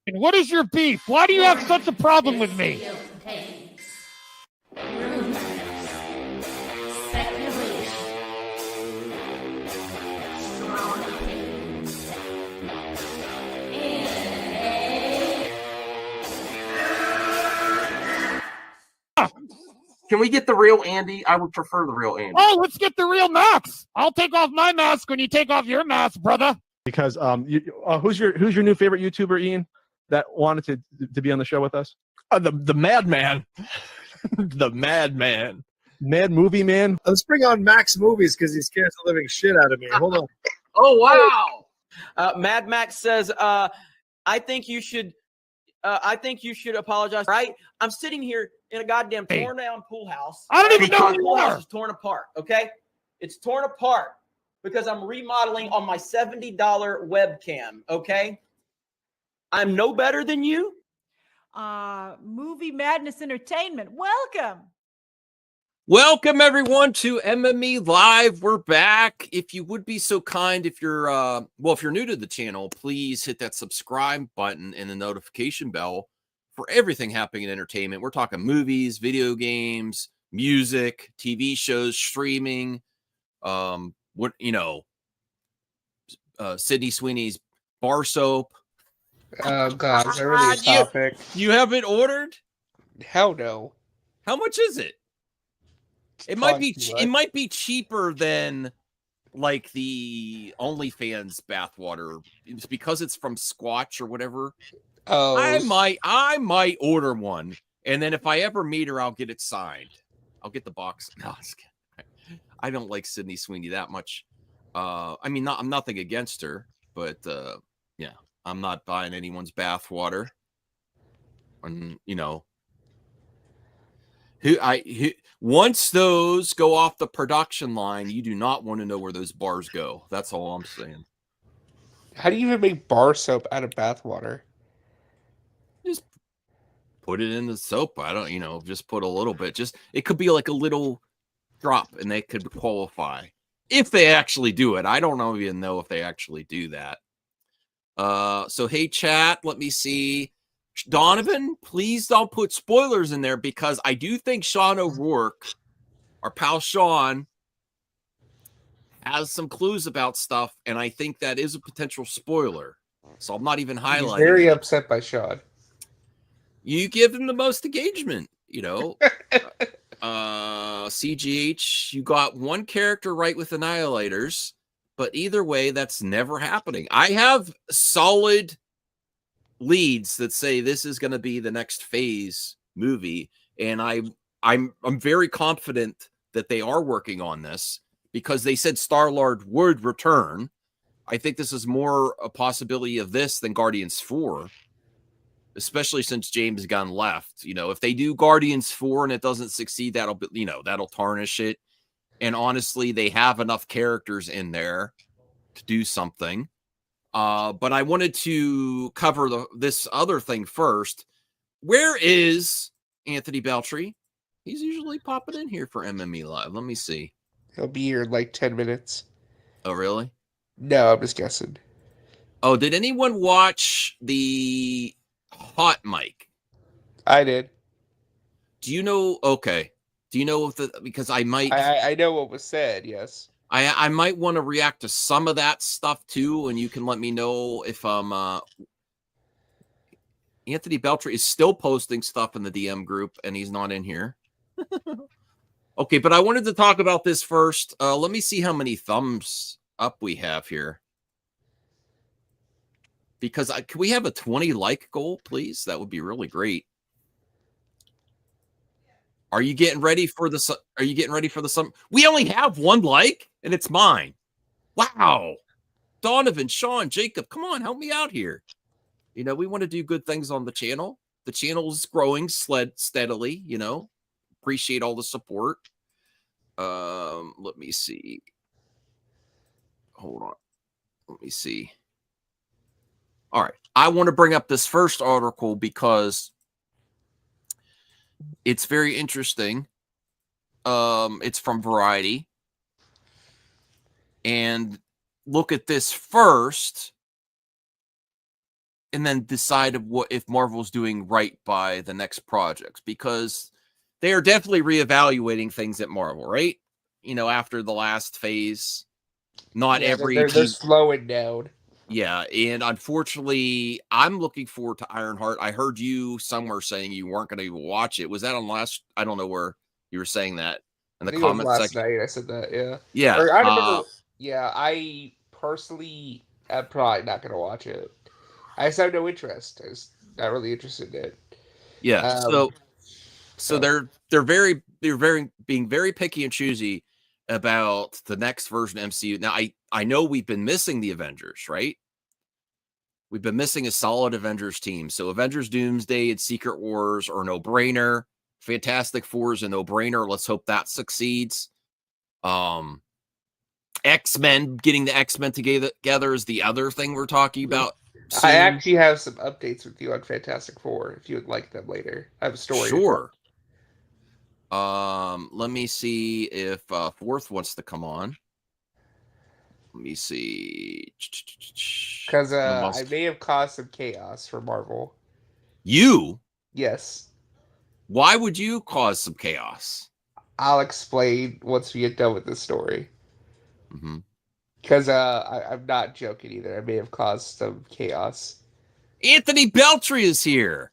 And what is your beef? Why do you have such a problem with me? Can we get the real Andy? I would prefer the real Andy. Oh, let's get the real Max. I'll take off my mask when you take off your mask, brother. Because who's your new favorite YouTuber, Ian, that wanted to be on the show with us? The Madman. The Madman. Mad Movie Man. Let's bring on Max Movies because he scares the living shit out of me. Hold on. Oh, wow. Mad Max says, I think you should apologize. Right? I'm sitting here in a goddamn torn down pool house. I don't even know who you pool house are. is torn apart. Okay, it's torn apart because I'm remodeling on my $70 webcam. Okay, I'm no better than you. Movie Madness Entertainment. Welcome everyone to MME Live. We're back. If you would be so kind, if you're new to the channel, please hit that subscribe button and the notification bell for everything happening in entertainment. We're talking movies, video games, music, TV shows, streaming. Sydney Sweeney's bar soap. Oh God, is that really a topic? You haven't ordered? Hell no. How much is it? It might be cheaper than like the OnlyFans bathwater. It's because it's from Squatch or whatever. Oh, I might order one, and then if I ever meet her, I'll get it signed. I'll get the box. No, I don't like Sydney Sweeney that much. I'm nothing against her, but yeah, I'm not buying anyone's bathwater. And once those go off the production line, you do not want to know where those bars go. That's all I'm saying. how do you even make bar soap out of bathwater? Just put it in the soap. I don't, just put a little bit. It could be like a little drop, and they could qualify if they actually do it. I don't even know if they actually do that. So hey, chat, let me see. Donovan, please don't put spoilers in there because I do think Sean O'Rourke, our pal Sean, has some clues about stuff, and I think that is a potential spoiler. So I'm not even highlighting. He's very upset by Sean. You give him the most engagement, CGH, you got one character right with Annihilators, but either way, that's never happening. I have solid leads that say this is going to be the next phase movie, and I'm very confident that they are working on this because they said Star-Lord would return. I think this is more a possibility of this than Guardians 4, especially since James Gunn left. If they do Guardians 4 and it doesn't succeed, that'll tarnish it. And honestly, they have enough characters in there to do something. But I wanted to cover this other thing first. Where is Anthony Beltry? He's usually popping in here for MME Live. Let me see. He'll be here in like 10 minutes. Oh, really? No, I'm just guessing. Oh, did anyone watch the Hot Mic? I did. Do you know? Okay. Do you know because I might. I know what was said. Yes. I might want to react to some of that stuff too, and you can let me know if Anthony Beltry is still posting stuff in the DM group and he's not in here. Okay, but I wanted to talk about this first. Let me see how many thumbs up we have here. Because can we have a 20 like goal, please? That would be really great. Are you getting ready for the? Are you getting ready for the summer? We only have one like, and it's mine. Wow, Donovan, Sean, Jacob, come on, help me out here. We want to do good things on the channel. The channel is growing steadily. Appreciate all the support. Let me see. Hold on. Let me see. All right, I want to bring up this first article because it's very interesting. It's from Variety. And look at this first. and then decide if Marvel's doing right by the next projects, because they are definitely reevaluating things at Marvel, right? After the last phase, not every they're team. slowing down. Yeah, and unfortunately, I'm looking forward to Ironheart. I heard you somewhere saying you weren't going to even watch it. Was that on last? I don't know where you were saying that in the comments last section. night I said that. Yeah. Yeah, Or I don't remember. Yeah, I personally am probably not going to watch it. I just have no interest. I was not really interested in it. Yeah. So they're being very picky and choosy about the next version of MCU. Now I know we've been missing the Avengers, right? We've been missing a solid Avengers team. So Avengers Doomsday and Secret Wars are no-brainer. Fantastic Four is a no-brainer. Let's hope that succeeds. X-Men, getting the X-Men together is the other thing we're talking about soon. I actually have some updates with you on Fantastic Four if you would like them later. I have a story. Sure. Let me see if Fourth wants to come on. Let me see. Because I may have caused some chaos for Marvel. You? Yes. Why would you cause some chaos? I'll explain once we get done with this story. Mm-hmm. Because I'm not joking either. I may have caused some chaos. Anthony Beltry is here.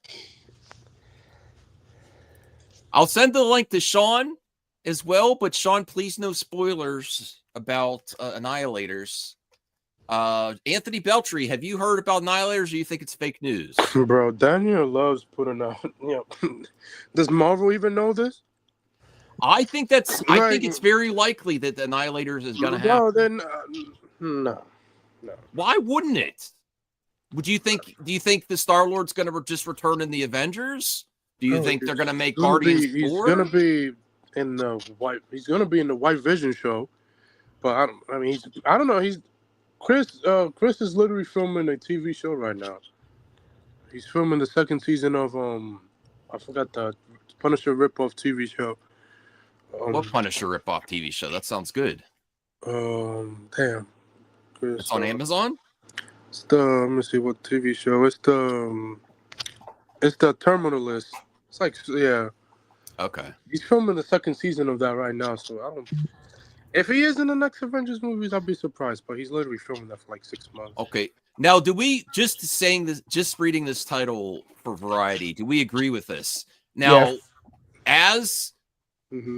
I'll send the link to Sean as well, but Sean, please no spoilers about Annihilators. Anthony Beltry, have you heard about Annihilators, or do you think it's fake news? Bro, Daniel loves putting out. Does Marvel even know this? I think I think it's very likely that the Annihilators is going to happen. No, then no. Why wouldn't it? Do you think the Star-Lord's going to just return in the Avengers? Do you think they're going to make Guardians 4? He's going to be in the White. He's going to be in the White Vision show. But I don't know. Chris is literally filming a TV show right now. He's filming the second season of I forgot the Punisher ripoff TV show. What Punisher ripoff TV show? That sounds good. Damn. Chris, it's on Amazon? It's let me see what TV show. It's the Terminalist. It's like, yeah. Okay. He's filming the second season of that right now, so I don't. If he is in the next Avengers movies, I'll be surprised. But he's literally filming that for like 6 months. Okay. Now, do we just reading this title for Variety? Do we agree with this? Now, as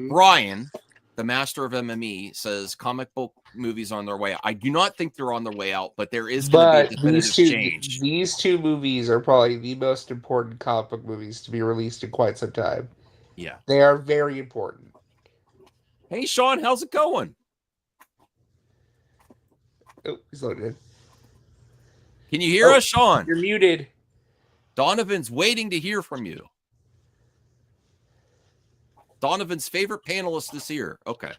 Brian, the master of MME, says, comic book movies on their way out. I do not think they're on their way out, but there is going to be a definitive change. These two movies are probably the most important comic book movies to be released in quite some time. Yeah, they are very important. Hey, Sean, how's it going? Oh, he's loaded. Can you hear us, Sean? You're muted. Donovan's waiting to hear from you. Donovan's favorite panelist this year. Okay.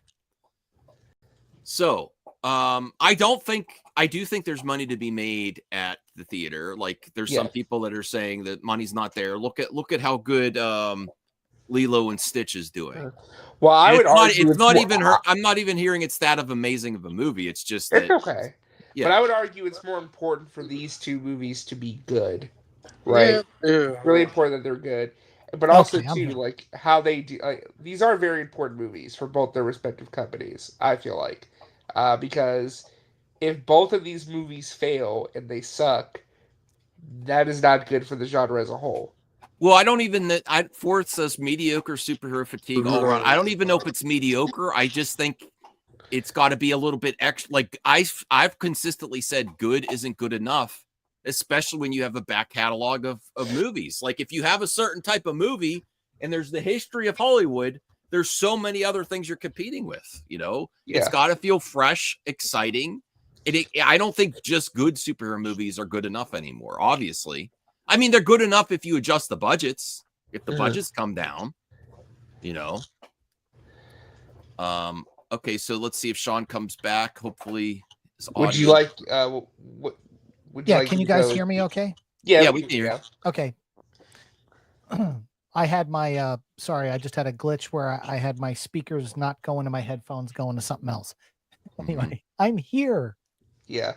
So, I do think there's money to be made at the theater. Like, there's some people that are saying that money's not there. Look at how good Lilo and Stitch is doing. Well, I would argue I'm not even hearing it's that amazing of a movie. It's just that, it's okay. Yeah. But I would argue it's more important for these two movies to be good. Right? Yeah. Really important that they're good. But also, like, how they do... these are very important movies for both their respective companies, I feel like. Because if both of these movies fail and they suck, that is not good for the genre as a whole. Well, I don't even... Forth says mediocre superhero fatigue all around. I don't even know if it's mediocre. I just think it's got to be a little bit extra. Like, I've consistently said good isn't good enough, especially when you have a back catalog of movies. Like, if you have a certain type of movie and there's the history of Hollywood, there's so many other things you're competing with, you know? Yeah. It's got to feel fresh, exciting. I don't think just good superhero movies are good enough anymore, obviously. I mean, they're good enough if you adjust the budgets, if the budgets come down, you know? Okay, so let's see if Sean comes back. Hopefully, would you like, can you guys hear me okay? Yeah, we can hear you. Okay. I had my, sorry, I just had a glitch where I had my speakers not going to my headphones, going to something else. Anyway, I'm here. Yeah.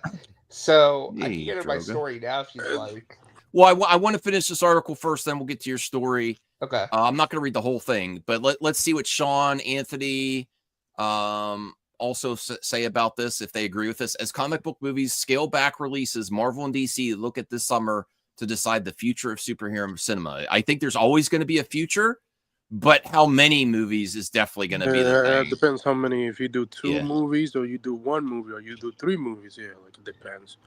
So I can get into my story now if you'd like. Well, I want to finish this article first, then we'll get to your story. Okay. I'm not going to read the whole thing, but let's see what Sean, Anthony, also say about this, if they agree with this. As comic book movies scale back releases, Marvel and DC look at this summer to decide the future of superhero cinema. I think there's always going to be a future, but how many movies is definitely going to be the thing. It depends how many. If you do two movies, or you do one movie, or you do 3 movies, like it depends.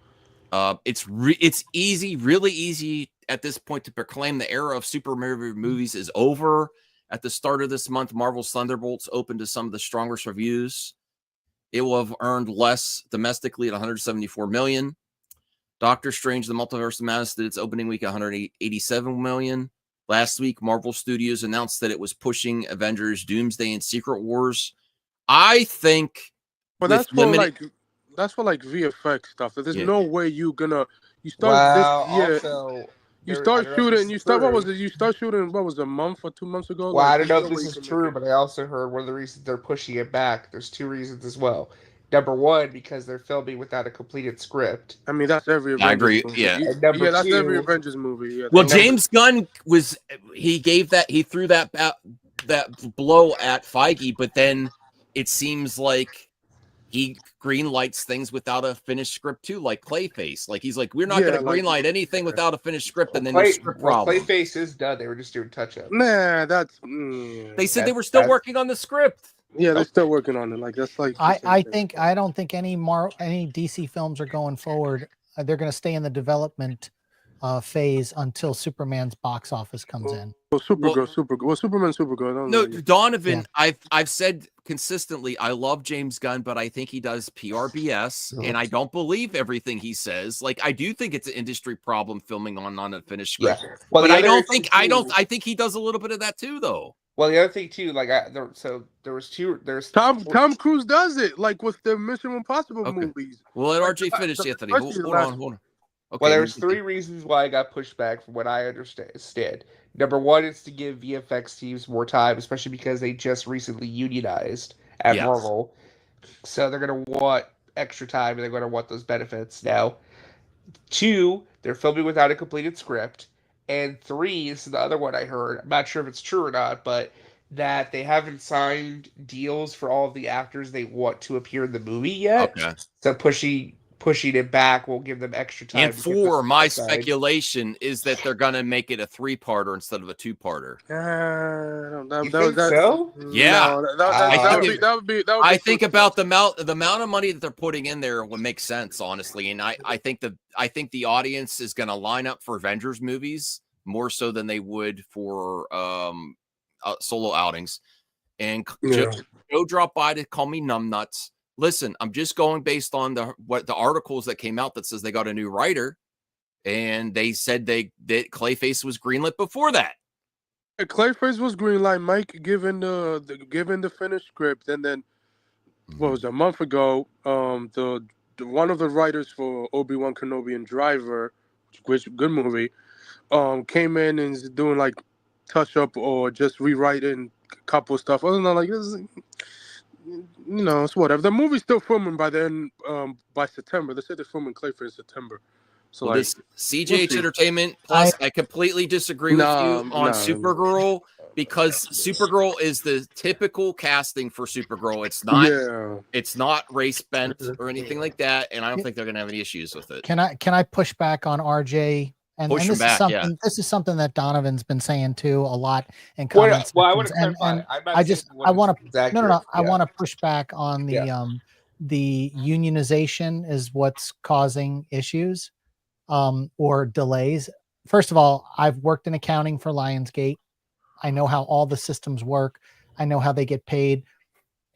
It's really easy at this point to proclaim the era of superhero movies is over. At the start of this month, Marvel's Thunderbolts opened to some of the strongest reviews. It will have earned less domestically at $174 million. Doctor Strange: The Multiverse of Madness did its opening week at $187 million. Last week, Marvel Studios announced that it was pushing Avengers: Doomsday and Secret Wars. I think, but that's for VFX stuff. There's no way you start this year. Also, you start shooting. What was it? You start shooting. What was it, a month or 2 months ago? Well, I don't know if this is true, but I also heard one of the reasons they're pushing it back. There's 2 reasons as well. Number 1, because they're filming without a completed script. I mean, that's every Avengers I agree. movie. Yeah. And number 2, that's every Avengers movie. Yeah, well, James Gunn he threw that blow at Feige, but then it seems like he greenlights things without a finished script too, like Clayface. Like he's like, we're not going to greenlight anything without a finished script, and then there's script problem. Clayface is done. They were just doing touch-ups. Nah, that's. They said they were still working on the script. Yeah, they're still working on it. Like that's like. I don't think any DC films are going forward. They're going to stay in the development phase until Superman's box office comes in. Well, Supergirl. Well, Supergirl. No, Donovan. Yeah. I've said consistently, I love James Gunn, but I think he does PRBS, and I don't believe everything he says. Like, I do think it's an industry problem filming on unfinished script. Yeah. Well, but I think he does a little bit of that too, though. Well, the other thing too, like there's Tom Cruise does it, like with the Mission Impossible movies. Well, let RJ finish, Anthony. Hold on. Okay, well, there's 3 reasons why I got pushed back from what I understand. Number 1 is to give VFX teams more time, especially because they just recently unionized at Marvel. So they're going to want extra time, and they're going to want those benefits now. 2, they're filming without a completed script. And 3, this is the other one I heard. I'm not sure if it's true or not, but that they haven't signed deals for all of the actors they want to appear in the movie yet. Okay. So pushing it back will give them extra time. And 4, my speculation is that they're going to make it a 3-parter instead of a 2-parter. So? Yeah. No, I think about the amount of money that they're putting in there would make sense, honestly. And I think the audience is going to line up for Avengers movies more so than they would for solo outings. And Joe dropped by to call me numbnuts. Listen, I'm just going based on the articles that came out that says they got a new writer, and they said that Clayface was greenlit before that. Clayface was greenlit. Mike given the finished script, and then what was it, a month ago? The one of the writers for Obi-Wan Kenobi and Driver, which good movie, came in and is doing like touch up or just rewriting a couple stuff. Other than like this. It's whatever. The movie's still filming by then. By September, they said they're filming Clayface in September. So this CJH Entertainment Plus, I completely disagree with you on Supergirl, because Supergirl is the typical casting for Supergirl. It's not race bent or anything like that, and I don't think they're going to have any issues with it. Can I push back on RJ? And this is something that Donovan's been saying too a lot in comments. Well, I want to clarify. I want to push back on the unionization is what's causing issues or delays. First of all, I've worked in accounting for Lionsgate. I know how all the systems work. I know how they get paid.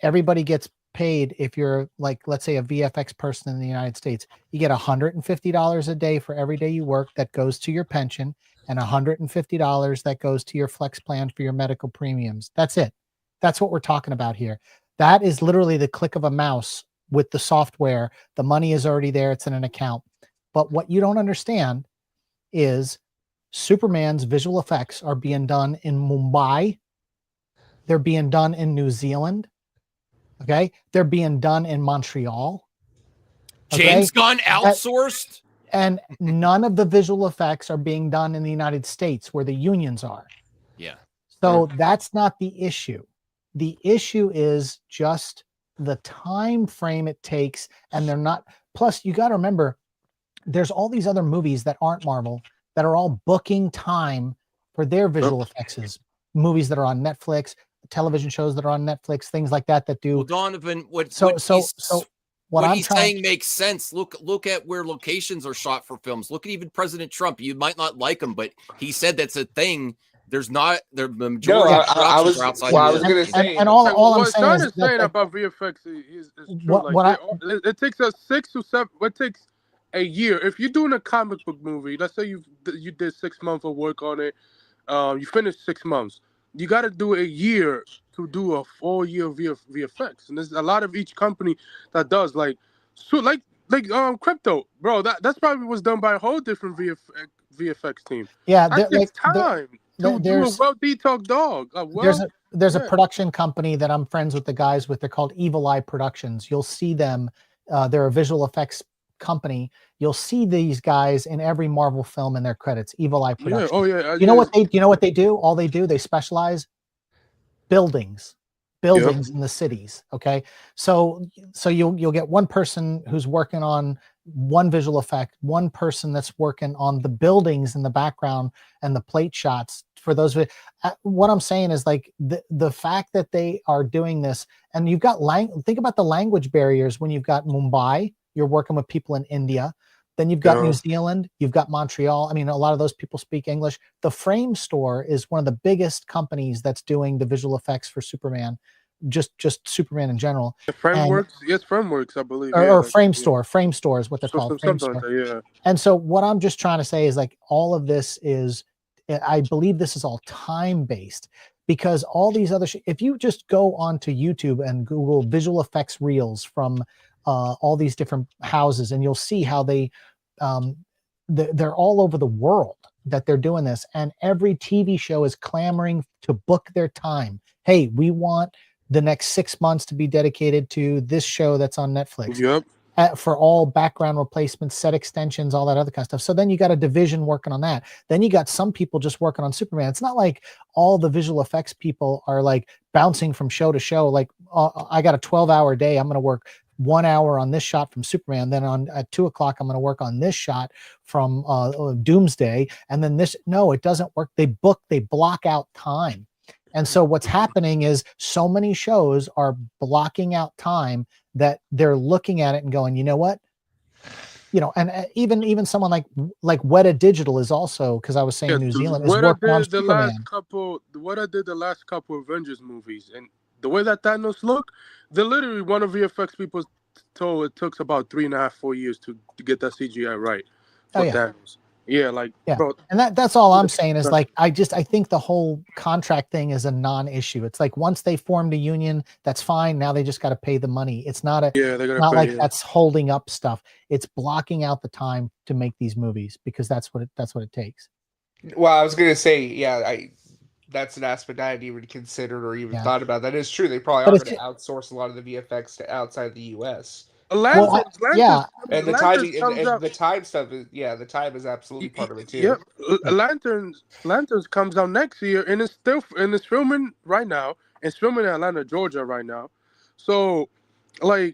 Everybody gets paid. If you're like, let's say, a VFX person in the United States, you get $150 a day for every day you work. That goes to your pension, and $150 that goes to your flex plan for your medical premiums. That's it. That's what we're talking about here. That is literally the click of a mouse with the software. The money is already there. It's in an account. But what you don't understand is Superman's visual effects are being done in Mumbai. They're being done in New Zealand. Okay, they're being done in Montreal. James Gunn outsourced. And none of the visual effects are being done in the United States where the unions are. Yeah. So that's not the issue. The issue is just the time frame it takes, and they're not. Plus, you got to remember, there's all these other movies that aren't Marvel that are all booking time for their visual effects, movies that are on Netflix, television shows that are on Netflix, things like that do. Well, Donovan, what I'm he's saying makes sense. Look at where locations are shot for films. Look at even President Trump. You might not like him, but he said that's a thing. There's not the majority of productions are outside. I was going to say, and all I'm saying Sean is saying that, about VFX is true. It takes us 6 to 7. It takes a year. If you're doing a comic book movie, let's say you did 6 months of work on it, you finished 6 months. You got to do a year to do a full year VFX, and there's a lot of each company that does like crypto, bro. That's probably was done by a whole different VFX team. Yeah, that takes time to do a well-detailed dog. There's a production company that I'm friends with the guys with. They're called Evil Eye Productions. You'll see them. They're a visual effects company. You'll see these guys in every Marvel film in their credits. Evil Eye Productions. Yeah. Oh yeah. You know what they do? All they do, they specialize buildings in the cities. Okay, so you'll get one person who's working on one visual effect, one person that's working on the buildings in the background and the plate shots for those. What I'm saying is like the fact that they are doing this, and you've got think about the language barriers when you've got Mumbai. You're working with people in India. Then you've got New Zealand, you've got Montreal. I mean, a lot of those people speak English. The Frame Store is one of the biggest companies that's doing the visual effects for Superman, just Superman in general. Frameworks, I believe. Or Frame Store. Frame Store is what they're called. Frame Store. Like that, yeah. And so what I'm just trying to say is like all of this is, I believe this is all time-based, because all these other, if you just go onto YouTube and Google visual effects reels from all these different houses, and you'll see how they're all over the world that they're doing this, and every TV show is clamoring to book their time. Hey, we want the next 6 months to be dedicated to this show that's on Netflix. Yep. For all background replacements, set extensions, all that other kind of stuff. So then you got a division working on that. Then you got some people just working on Superman. It's not like all the visual effects people are like bouncing from show to show. Like I got a 12-hour day. I'm going to work 1 hour on this shot from Superman. Then at 2 o'clock, I'm going to work on this shot from Doomsday. And then this, no, it doesn't work. They block out time. And so what's happening is so many shows are blocking out time that they're looking at it and going, you know what? And even someone like Weta Digital is also, because I was saying New Zealand is working on Superman. Weta did the last couple Avengers movies, and the way that Thanos look, they're literally one of VFX people told it took about 3.5, 4 years to get that CGI right for Thanos. Yeah, bro. And that's all I'm saying is like I think the whole contract thing is a non-issue. It's like once they formed a union, that's fine. Now they just got to pay the money. It's not that's holding up stuff. It's blocking out the time to make these movies, because that's what it takes. Well, I was gonna say, that's an aspect I hadn't even considered or even thought about. That is true. They probably are going to outsource a lot of the VFX to outside the U.S. And the time stuff is the time is absolutely part of it too. Yeah, Lanterns comes out next year, and it's filming right now. It's filming in Atlanta, Georgia right now. So, and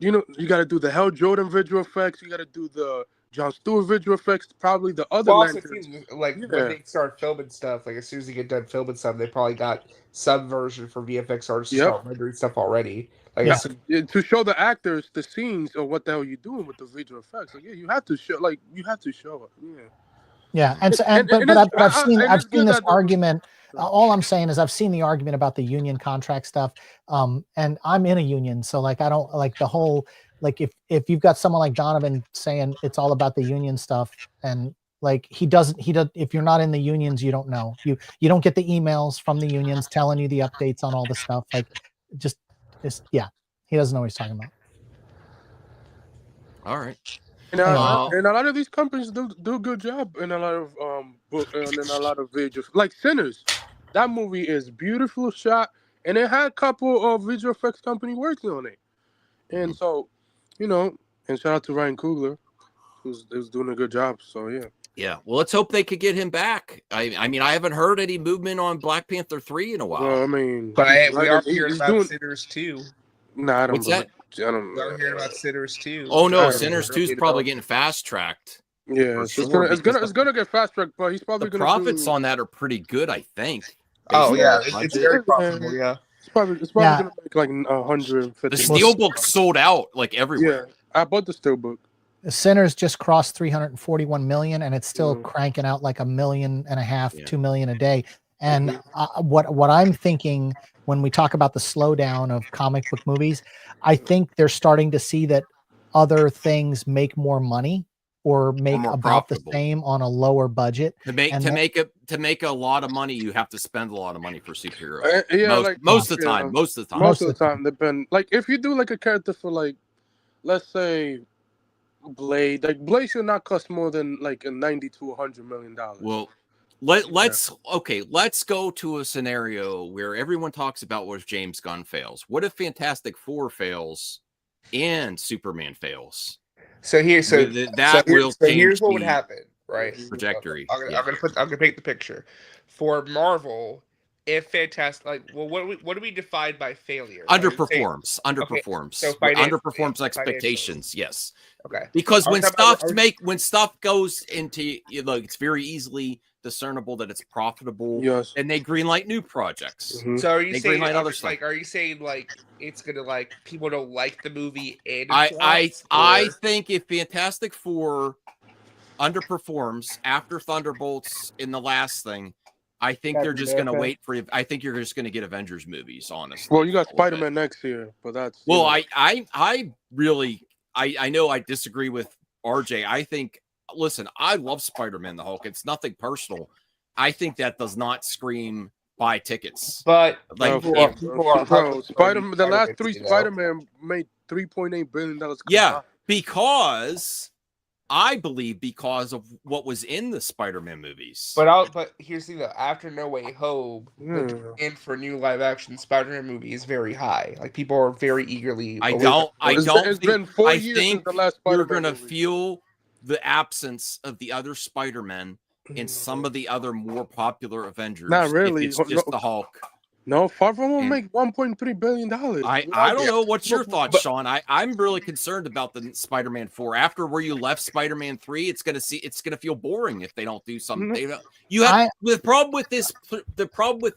you got to do the Hal Jordan visual effects. You got to do the Jon Stewart visual effects. Probably the other Lanterns. When they start filming stuff, like as soon as they get done filming stuff, they probably got some version for VFX artists to start rendering stuff already. To show the actors the scenes of what the hell you're doing with the visual effects. You have to show it. Yeah, I've seen this argument. All I'm saying is I've seen the argument about the union contract stuff. And I'm in a union, so I don't like the whole if you've got someone like Donovan saying it's all about the union stuff, and he does if you're not in the unions, you don't know. You don't get the emails from the unions telling you the updates on all the stuff. He doesn't know what he's talking about. All right. And a lot of these companies do a good job in a lot of videos. Like Sinners, that movie is beautiful shot, and it had a couple of visual effects company working on it. And so, and shout out to Ryan Coogler. who's doing a good job. So yeah. Yeah, well, let's hope they could get him back. I mean, I haven't heard any movement on Black Panther 3 in a while. Well, I mean, But we are hearing about doing. Sinners 2. Nah, I don't. What's that? I don't We are know. hearing about Sinners 2. Oh no, I don't Sinners know. 2 is probably getting fast tracked. Yeah, it's gonna get fast tracked, but he's probably The gonna profits do. on that are pretty good, I think. Oh based yeah, on the it's budget. very profitable. Yeah, It's probably Yeah. gonna make like 150. The steelbook sold out like everywhere. Yeah, I bought the steelbook. Sinners just crossed 341 million, and it's still Mhm. cranking out like 1.5 million, Yeah. 2 million a day. And what I'm thinking when we talk about the slowdown of comic book movies, I think they're starting to see that other things make more money or make more about the profitable. same on a lower budget. To make And to that- make a lot of money, you have to spend a lot of money for superheroes. Yeah, most of the time. most of the time, depend. Like if you do like a character for like, let's say, Blade. Like Blade should not cost more than like a $90 to $100 million. Well, let's go to a scenario where everyone talks about what if James Gunn fails. What if Fantastic Four fails and Superman fails? So here's what would happen, right? Trajectory. I'm gonna paint the picture for Marvel. If Fantastic, like, well, what do we define by failure? Underperforms. So Underperforms expectations. Yes. Okay. Because when stuff goes into, it's very easily discernible that it's profitable. Yes. And they greenlight new projects. Mhm. So are you They saying greenlight other like, are you saying like it's gonna like people don't like the movie and I think if Fantastic Four underperforms after Thunderbolts in the last thing, I think they're just going to wait for. I think you're just going to get Avengers movies, honestly. Well, you got Spider-Man next year, but that's. Well, I really know I disagree with RJ. I think, listen, I love Spider-Man the Hulk. It's nothing personal. I think that does not scream buy tickets. But like Spider-Man, the last three Spider-Man made $3.8 billion. Yeah, because. I believe because of what was in the Spider-Man movies. But here's the thing though. After No Way Home, the demand for new live-action Spider-Man movie is very high. Like people are very eagerly. I think you're gonna feel the absence of the other Spider-Man in some of the other more popular Avengers. Not really. It's just the Hulk. No, Far From Home make $1.3 billion. I don't know. What's your thoughts, Sean? I'm really concerned about the Spider-Man 4. After where you left Spider-Man 3, it's gonna feel boring if they don't do something. The problem with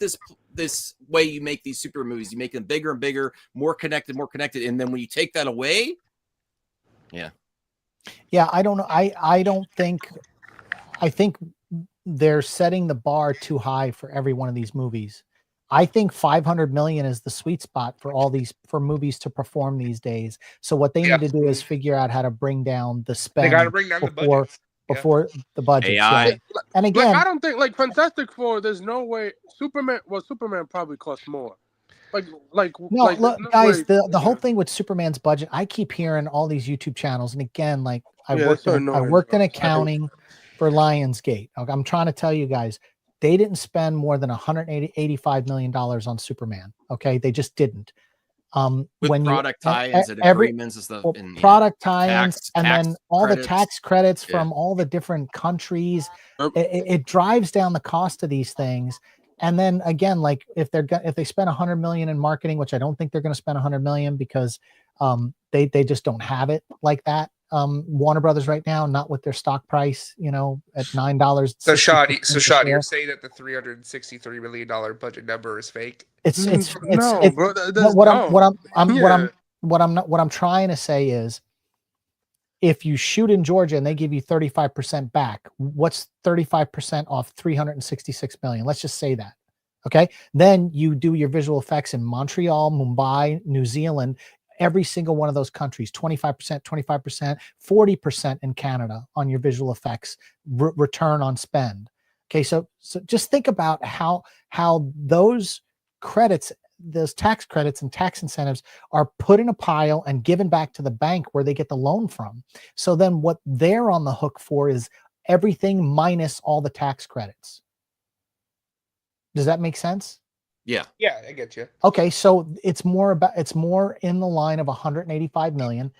this way you make these super movies, you make them bigger and bigger, more connected, and then when you take that away, yeah, I don't know. I think they're setting the bar too high for every one of these movies. I think 500 million is the sweet spot for movies to perform these days. So what they need to do is figure out how to bring down the spend. They got to bring down the budget before the budget. AI. Yeah. And again, I don't think like Fantastic Four. There's no way Superman probably costs more. Look, guys, the whole thing with Superman's budget, I keep hearing all these YouTube channels, and again, like I worked in accounting for Lionsgate. I'm trying to tell you guys. They didn't spend more than $185 million on Superman. Okay, they just didn't. With product tie-ins and agreements and stuff, product tie-ins, and then all credits. The tax credits from all the different countries. It drives down the cost of these things. And then again, like if they spend $100 million in marketing, which I don't think they're going to spend $100 million because they just don't have it like that. Warner Brothers right now, not with their stock price, at $9. So Sean, you're saying that the $363 million budget number is fake? What I'm trying to say is, if you shoot in Georgia and they give you 35% back, what's 35% off 366 million? Let's just say that. Okay. Then you do your visual effects in Montreal, Mumbai, New Zealand. Every single one of those countries, 25%, 40% in Canada on your visual effects return on spend. Okay, so just think about how those credits, those tax credits and tax incentives are put in a pile and given back to the bank where they get the loan from. So then what they're on the hook for is everything minus all the tax credits. Does that make sense? Yeah, I get you. Okay, so it's more in the line of 185 million.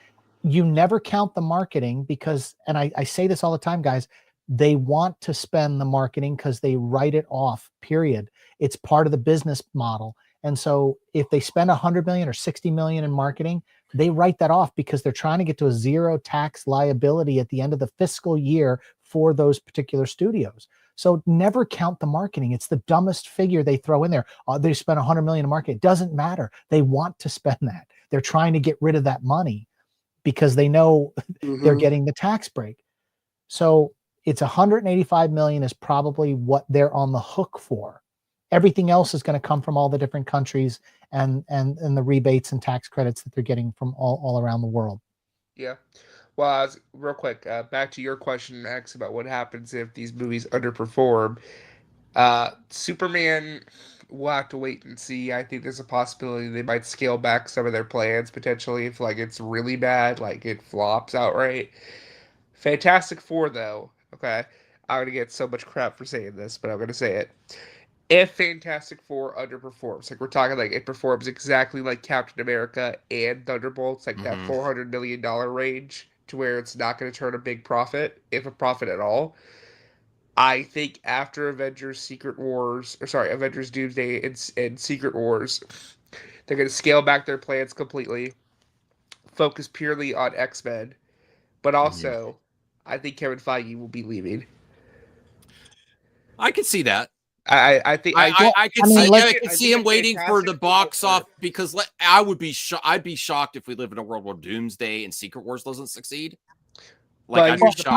you never count the marketing because, and I say this all the time, guys, they want to spend the marketing because they write it off, period. It's part of the business model. And so if they spend 100 million or 60 million in marketing, they write that off because they're trying to get to a zero tax liability at the end of the fiscal year for those particular studios. So never count the marketing. It's the dumbest figure they throw in there. They spent 100 million in marketing. It doesn't matter. They want to spend that. They're trying to get rid of that money because they know they're getting the tax break. So it's 185 million is probably what they're on the hook for. Everything else is going to come from all the different countries and the rebates and tax credits that they're getting from all around the world. Yeah. Well, real quick, back to your question, Max, about what happens if these movies underperform. Superman, we'll have to wait and see. I think there's a possibility they might scale back some of their plans potentially if like it's really bad, like it flops outright. Fantastic Four, though, okay, I'm gonna get so much crap for saying this, but I'm gonna say it. If Fantastic Four underperforms, like we're talking like it performs exactly like Captain America and Thunderbolts, like that $400 million range, to where it's not going to turn a big profit, if a profit at all. I think after Avengers Doomsday and Secret Wars, they're going to scale back their plans completely, focus purely on X-Men, but also I think Kevin Feige will be leaving. I could see that. I think I could see him waiting for the box off because I'd be shocked if we live in a world where Doomsday and Secret Wars doesn't succeed. Like I'd be shocked.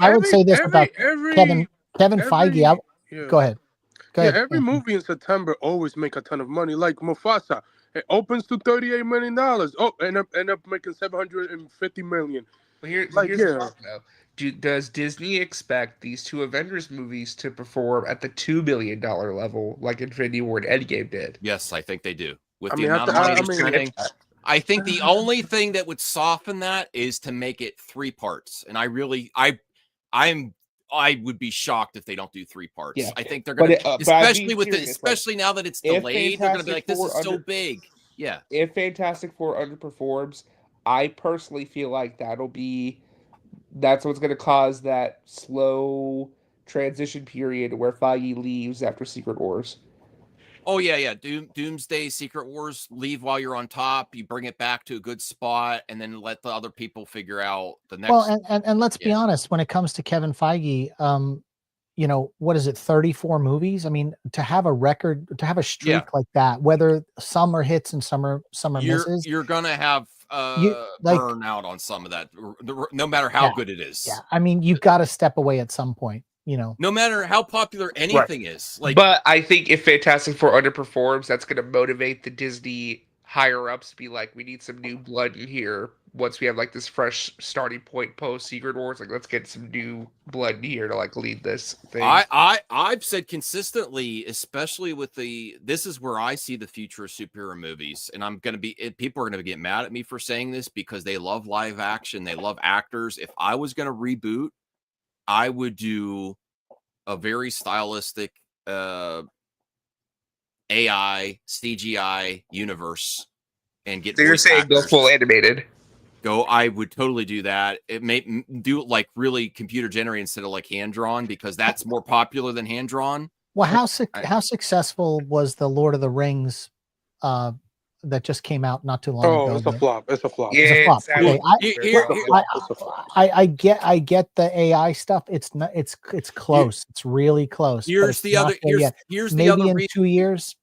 I would say this about Kevin Feige. Go ahead. Every movie in September always make a ton of money. Like Mufasa, it opens to $38 million. Oh, end up making $750 million. Well, here's the problem, though. Does Disney expect these two Avengers movies to perform at the $2 billion level like Infinity War and Endgame did? Yes, I think they do. With the amount of money they're spending, I think the only thing that would soften that is to make it 3 parts. And I would be shocked if they don't do 3 parts. Yeah. I think they're going to, especially now that it's delayed, they're going to be like, this is so big. Yeah. If Fantastic Four underperforms, I personally feel like that's what's going to cause that slow transition period where Feige leaves after Secret Wars. Oh, yeah. Doomsday, Secret Wars, leave while you're on top. You bring it back to a good spot and then let the other people figure out the next. Well, and let's be honest, when it comes to Kevin Feige, what is it, 34 movies? I mean, to have a record, to have a streak like that, whether some are hits and some are misses. You're going to have burn out on some of that, no matter how good it is. Yeah, I mean, you've got to step away at some point. No matter how popular anything is. But I think if Fantastic Four underperforms, that's going to motivate the Disney higher ups to be like, we need some new blood in here. Once we have like this fresh starting point post Secret Wars, like let's get some new blood in here to like lead this thing. I've said consistently, especially with this is where I see the future of superhero movies, and people are gonna get mad at me for saying this because they love live action, they love actors. If I was gonna reboot, I would do a very stylistic AI CGI universe and get. So you're saying go full animated? I would totally do that. It may do it like really computer generated instead of like hand drawn because that's more popular than hand drawn. Well, how successful was the Lord of the Rings that just came out not too long ago? Oh, it's a flop. It's a flop. Yeah, it's a flop. I get the AI stuff. It's not. It's close. It's really close. Here's the other reason. 2 years.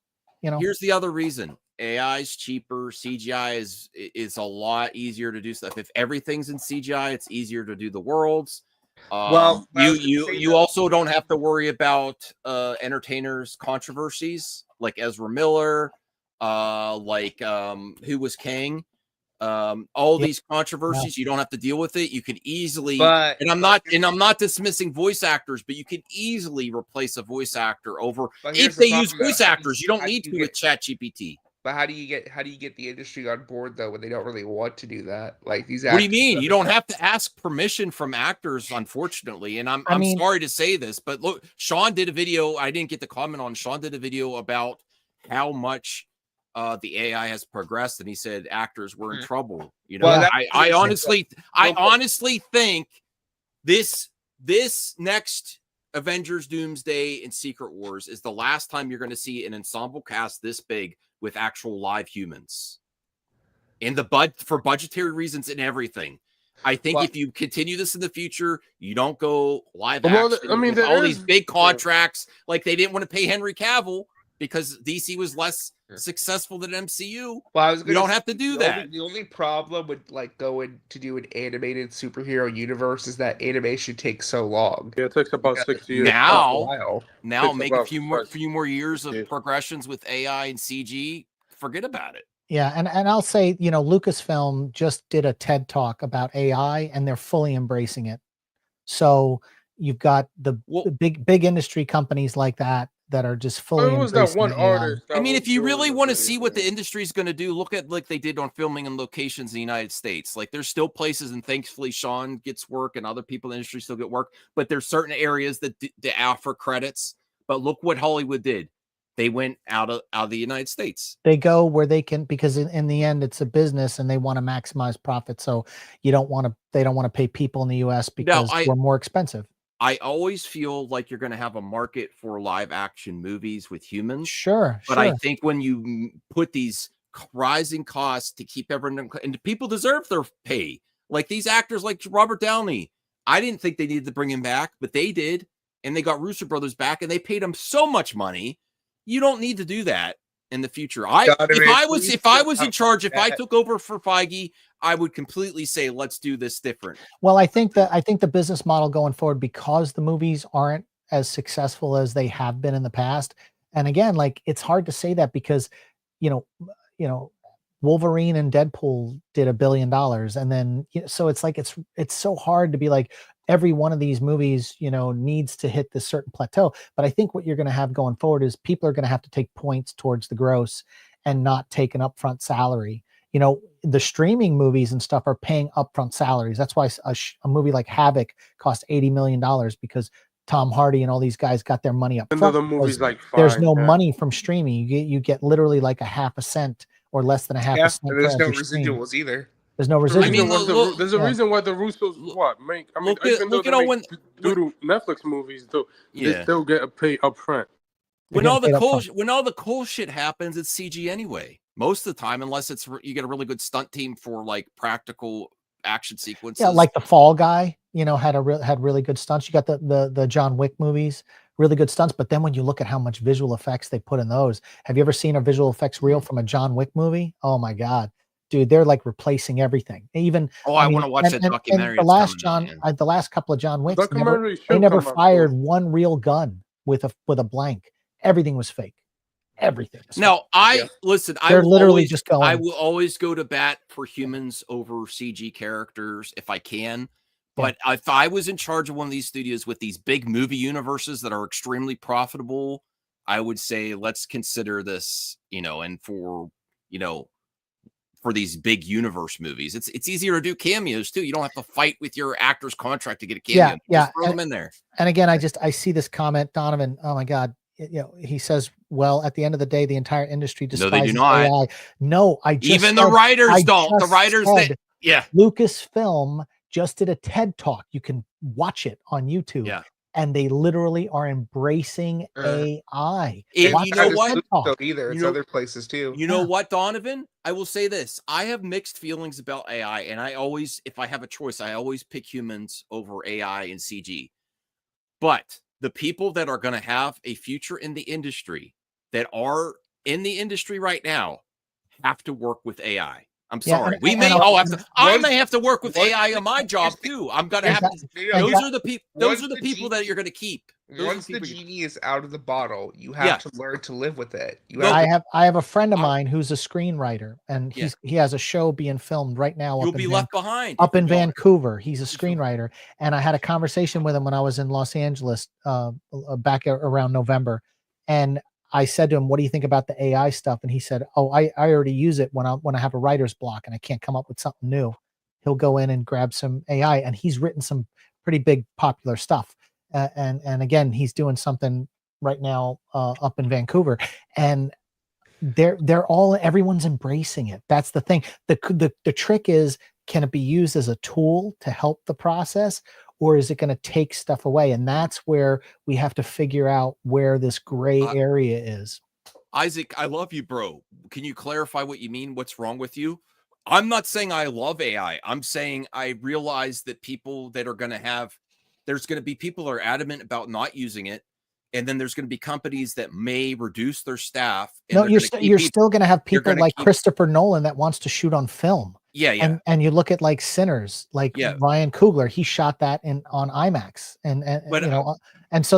Here's the other reason. AI is cheaper. CGI is a lot easier to do stuff. If everything's in CGI, it's easier to do the worlds. You also don't have to worry about entertainers' controversies like Ezra Miller, who was Kang. All these controversies, you don't have to deal with it. You could easily, and I'm not dismissing voice actors, but you can easily replace a voice actor over if they use voice actors. You don't need to with ChatGPT. But how do you get the industry on board though when they don't really want to do that? Like these. What do you mean? You don't have to ask permission from actors, unfortunately. And I'm sorry to say this, but look, Sean did a video. I didn't get to comment on. Sean did a video about how much the AI has progressed, and he said actors were in trouble. You know, Well, I honestly think this next Avengers Doomsday and Secret Wars is the last time you're going to see an ensemble cast this big with actual live humans. In the for budgetary reasons and everything. I think if you continue this in the future, you don't go live action. I mean, with all these big contracts, like they didn't want to pay Henry Cavill because DC was less successful than MCU. Well, you don't have to do that. The only problem with like going to do an animated superhero universe is that animation takes so long. Yeah, it takes about 6 years. Now make a few more years of progressions with AI and CG. Forget about it. Yeah, and I'll say, you know, Lucasfilm just did a TED Talk about AI, and they're fully embracing it. So you've got the big industry companies like that are just fully embracing that one AI. artist. I mean, if you really want to see what the industry is going to do, look at like they did on filming and locations in the United States. Like there's still places, and thankfully Sean gets work, and other people in the industry still get work. But there's certain areas that they offer credits. But look what Hollywood did. They went out of the United States. They go where they can, because in the end it's a business and they want to maximize profit. So they don't want to pay people in the US because we're more expensive. I always feel like you're going to have a market for live action movies with humans. Sure. But I think when you put these rising costs to keep everyone, and people deserve their pay, like these actors like Robert Downey, I didn't think they needed to bring him back, but they did. And they got Russo brothers back, and they paid him so much money. You don't need to do that in the future. If I was in charge, if I took over for Feige, I would completely say, let's do this different. Well, I think the business model going forward, because the movies aren't as successful as they have been in the past. And again, like it's hard to say that because, you know, Wolverine and Deadpool did $1 billion. And then, so it's like, it's so hard to be like, every one of these movies, you know, needs to hit this certain plateau. But I think what you're going to have going forward is people are going to have to take points towards the gross and not take an upfront salary. You know, the streaming movies and stuff are paying upfront salaries. That's why a movie like Havoc cost $80 million, because Tom Hardy and all these guys got their money up front. Another movie's like there's no money from streaming. You get literally like a half a cent or less than a half a cent. There's no residuals either. There's no residuals. I mean, there's a reason why the Russos even though they make doodle Netflix movies, they still get paid up front. When all the cool shit happens, it's CG anyway. Most of the time, unless you get a really good stunt team for like practical action sequences. Yeah, like the Fall Guy, you know, had really good stunts. You got the John Wick movies, really good stunts. But then when you look at how much visual effects they put in those, have you ever seen a visual effects reel from a John Wick movie? Oh my God. Dude, they're like replacing everything. Even I want to watch that documentary. And the last couple of John Wicks, they never fired one real gun with a blank. Everything was fake. Everything. No, listen. They're literally just going. I will always go to bat for humans over CG characters if I can. But if I was in charge of one of these studios with these big movie universes that are extremely profitable, I would say let's consider this. You know, and for these big universe movies, it's easier to do cameos too. You don't have to fight with your actor's contract to get a cameo. Yeah, just throw them in there. And again, I see this comment, Donovan. Oh my God. You know, he says, well, at the end of the day, the entire industry despises no, they do not. AI. No, Even the writers don't. The writers, Lucasfilm just did a TED Talk. You can watch it on YouTube. Yeah. And they literally are embracing AI. You know what? It's other places too. You know what, Donovan? I will say this. I have mixed feelings about AI, and I always, if I have a choice, I always pick humans over AI and CG. But the people that are going to have a future in the industry, that are in the industry right now, have to work with AI. I'm sorry. I may have to work with AI on my job too. I'm gonna have to. Those are the people. Those are the people that you're gonna keep. Once the genie is out of the bottle, you have to learn to live with it. I have a friend of mine who's a screenwriter, and he has a show being filmed right now. You'll be left behind up in Vancouver. He's a screenwriter, and I had a conversation with him when I was in Los Angeles back around November, and I said to him, "What do you think about the AI stuff?" And he said, "Oh, I already use it when I have a writer's block and I can't come up with something new. He'll go in and grab some AI, and he's written some pretty big popular stuff. And again, he's doing something right now up in Vancouver. And everyone's embracing it. That's the thing. The trick is, can it be used as a tool to help the process, or is it going to take stuff away? And that's where we have to figure out where this gray area is. Isaac, I love you, bro. Can you clarify what you mean? What's wrong with you? I'm not saying I love AI. I'm saying I realize that people that are going to have, there's going to be people that are adamant about not using it. And then there's going to be companies that may reduce their staff. And no, you're still going to have people like Christopher Nolan that wants to shoot on film. Yeah. And you look at like Sinners, like Ryan Coogler, he shot that on IMAX, and you know, and so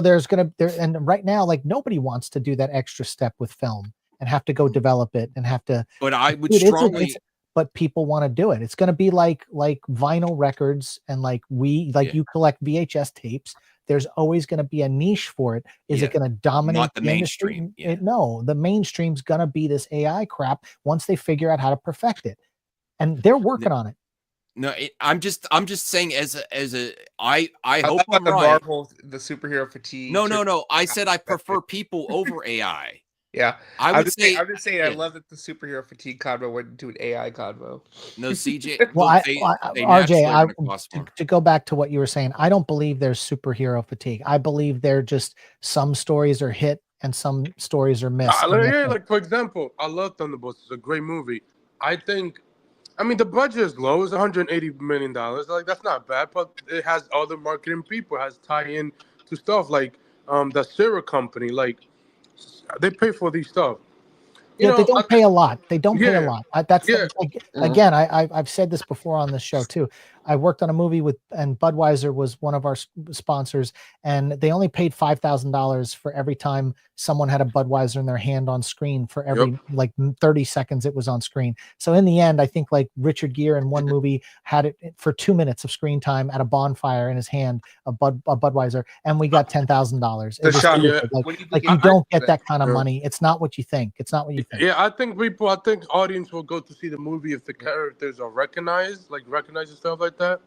and right now, like nobody wants to do that extra step with film and have to go develop it and have to. But I would strongly. But people want to do it. It's going to be like vinyl records and you collect VHS tapes. There's always going to be a niche for it. Is it going to dominate not the mainstream? No, the mainstream's going to be this AI crap once they figure out how to perfect it. And they're working on it. No, I'm just saying I hope I'm the right. Marvel, the superhero fatigue. No. I said I prefer people over AI. Yeah, I'm just saying. I love that the superhero fatigue convo went into an AI convo. No, CJ. Well, RJ, to go back to what you were saying, I don't believe there's superhero fatigue. I believe they're just some stories are hit and some stories are missed. Like for example, I love Thunderbolts. It's a great movie. I mean, the budget is low. It's $180 million. Like, that's not bad, but it has other marketing people. It has tie-in to stuff like the Syrup company. Like, they pay for these stuff. They don't pay a lot. They don't pay a lot. Again, I've said this before on this show too. I worked on a movie and Budweiser was one of our sponsors, and they only paid $5,000 for every time someone had a Budweiser in their hand on screen for every 30 seconds it was on screen. So in the end, I think like Richard Gere in one movie had it for 2 minutes of screen time at a bonfire in his hand, a Budweiser, and we got $10,000. Like you don't get that kind of money. It's not what you think. It's not what you think. Yeah, I think audience will go to see the movie if the characters are recognized and stuff like that.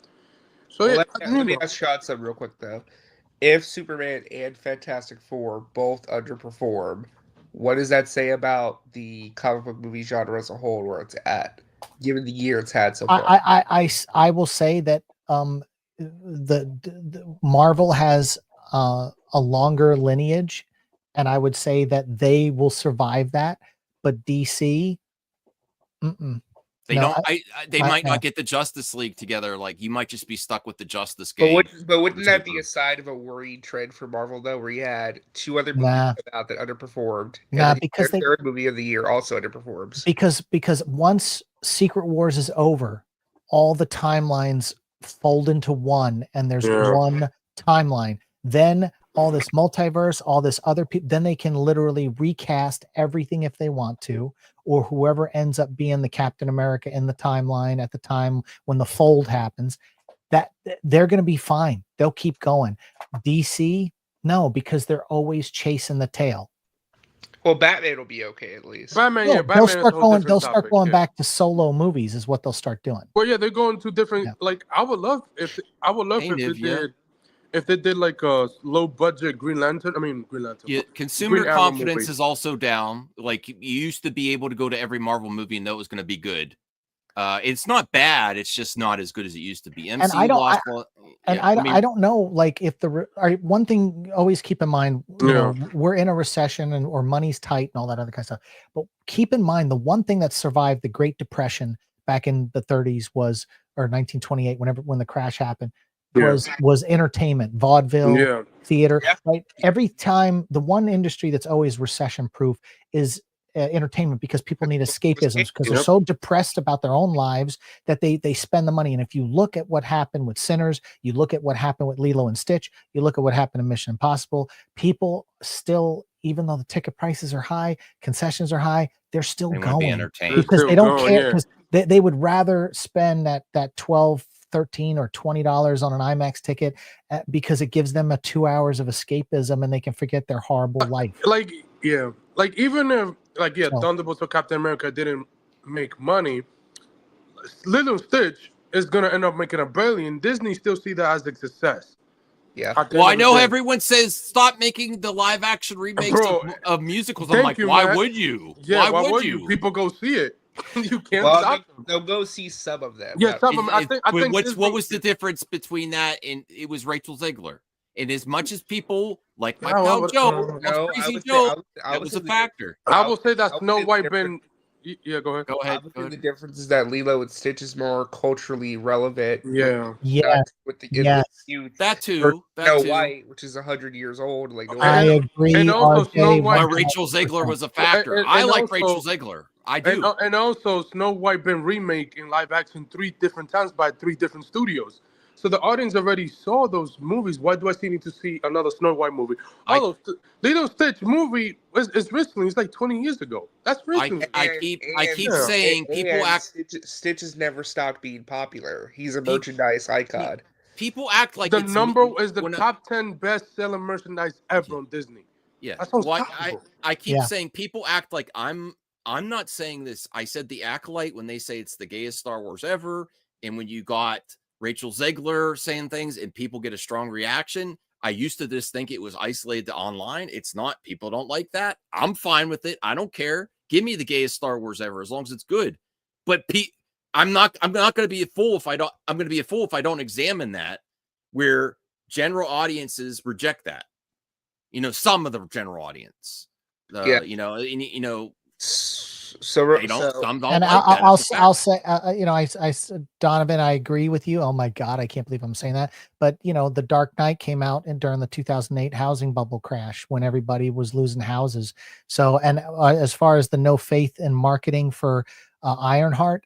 So let me ask Sean something real quick though. If Superman and Fantastic Four both underperform, what does that say about the comic book movie genre as a whole, where it's at, given the year it's had so far? I will say that the Marvel has a longer lineage, and I would say that they will survive that. But DC, they might not get the Justice League together. Like, you might just be stuck with the Justice game. But wouldn't that be a sign of a worried trend for Marvel though, where you had two other movies out that underperformed? Because their third movie of the year also underperforms. Because once Secret Wars is over, all the timelines fold into one, and there's one timeline. Then all this multiverse, all this other people, then they can literally recast everything if they want to, or whoever ends up being the Captain America in the timeline at the time when the fold happens, that they're going to be fine. They'll keep going. DC, no, because they're always chasing the tail. Well, Batman will be okay at least. Batman, they'll start going back to solo movies is what they'll start doing. Well, yeah, they're going to different. Like, I would love if they did like a low budget Green Lantern. Yeah, consumer confidence is also down. Like, you used to be able to go to every Marvel movie and know it was going to be good. It's not bad. It's just not as good as it used to be. MCU I don't know. Like, if one thing, always keep in mind, you know, we're in a recession or money's tight and all that other kind of stuff. But keep in mind, the one thing that survived the Great Depression back in the 30s or 1928, when the crash happened, was entertainment, vaudeville, theater. Right? Every time, the one industry that's always recession proof is entertainment, because people need escapisms, because they're so depressed about their own lives that they spend the money. And if you look at what happened with Sinners, you look at what happened with Lilo and Stitch, you look at what happened in Mission Impossible, people still, even though the ticket prices are high, concessions are high, they're still going because they don't care, because they would rather spend that $12, $13 or $20 on an IMAX ticket because it gives them 2 hours of escapism and they can forget their horrible life. Even if Thunderbolts or Captain America didn't make money, Lilo and Stitch is gonna end up making $1 billion. Disney still see that as a success. Yeah. Well, I know everyone says stop making the live action remakes of musicals. I'm like, why would you? Yeah, why would you? People go see it. You can't Well, stop them. they'll go see some of them. Yeah, some of them. I think what was the difference between that and it was Rachel Zegler? And as much as people like my pal Joe, that was a factor. I will say that Snow White been. Yeah, go ahead. Go ahead. The difference is that Lilo and Stitch is more culturally relevant. Yeah. With the that too. Snow White, which is 100 years old. Like I agree. And also Snow White. Rachel Zegler was a factor. I like Rachel Zegler. I do. And also Snow White been remade in live action 3 different times by 3 different studios. So the audience already saw those movies. Why do I still need to see another Snow White movie? Lilo Stitch movie is recently. It's like 20 years ago. That's recently. I keep saying people act. Stitch has never stopped being popular. He's a merchandise icon. People act like the number is the top 10 best-selling merchandise ever on Disney. Yeah, that's I keep saying people act like I'm not saying this. I said the Acolyte when they say it's the gayest Star Wars ever, and when you got Rachel Zegler saying things and people get a strong reaction. I used to just think it was isolated to online. It's not. People don't like that. I'm fine with it. I don't care. Give me the gayest Star Wars ever as long as it's good. But I'm not going to be a fool if I don't. I'm going to be a fool if I don't examine that where general audiences reject that. Some of the general audience. I'll say, Donovan, I agree with you. Oh my God, I can't believe I'm saying that. But The Dark Knight came out during the 2008 housing bubble crash when everybody was losing houses. So, as far as the no faith in marketing for Ironheart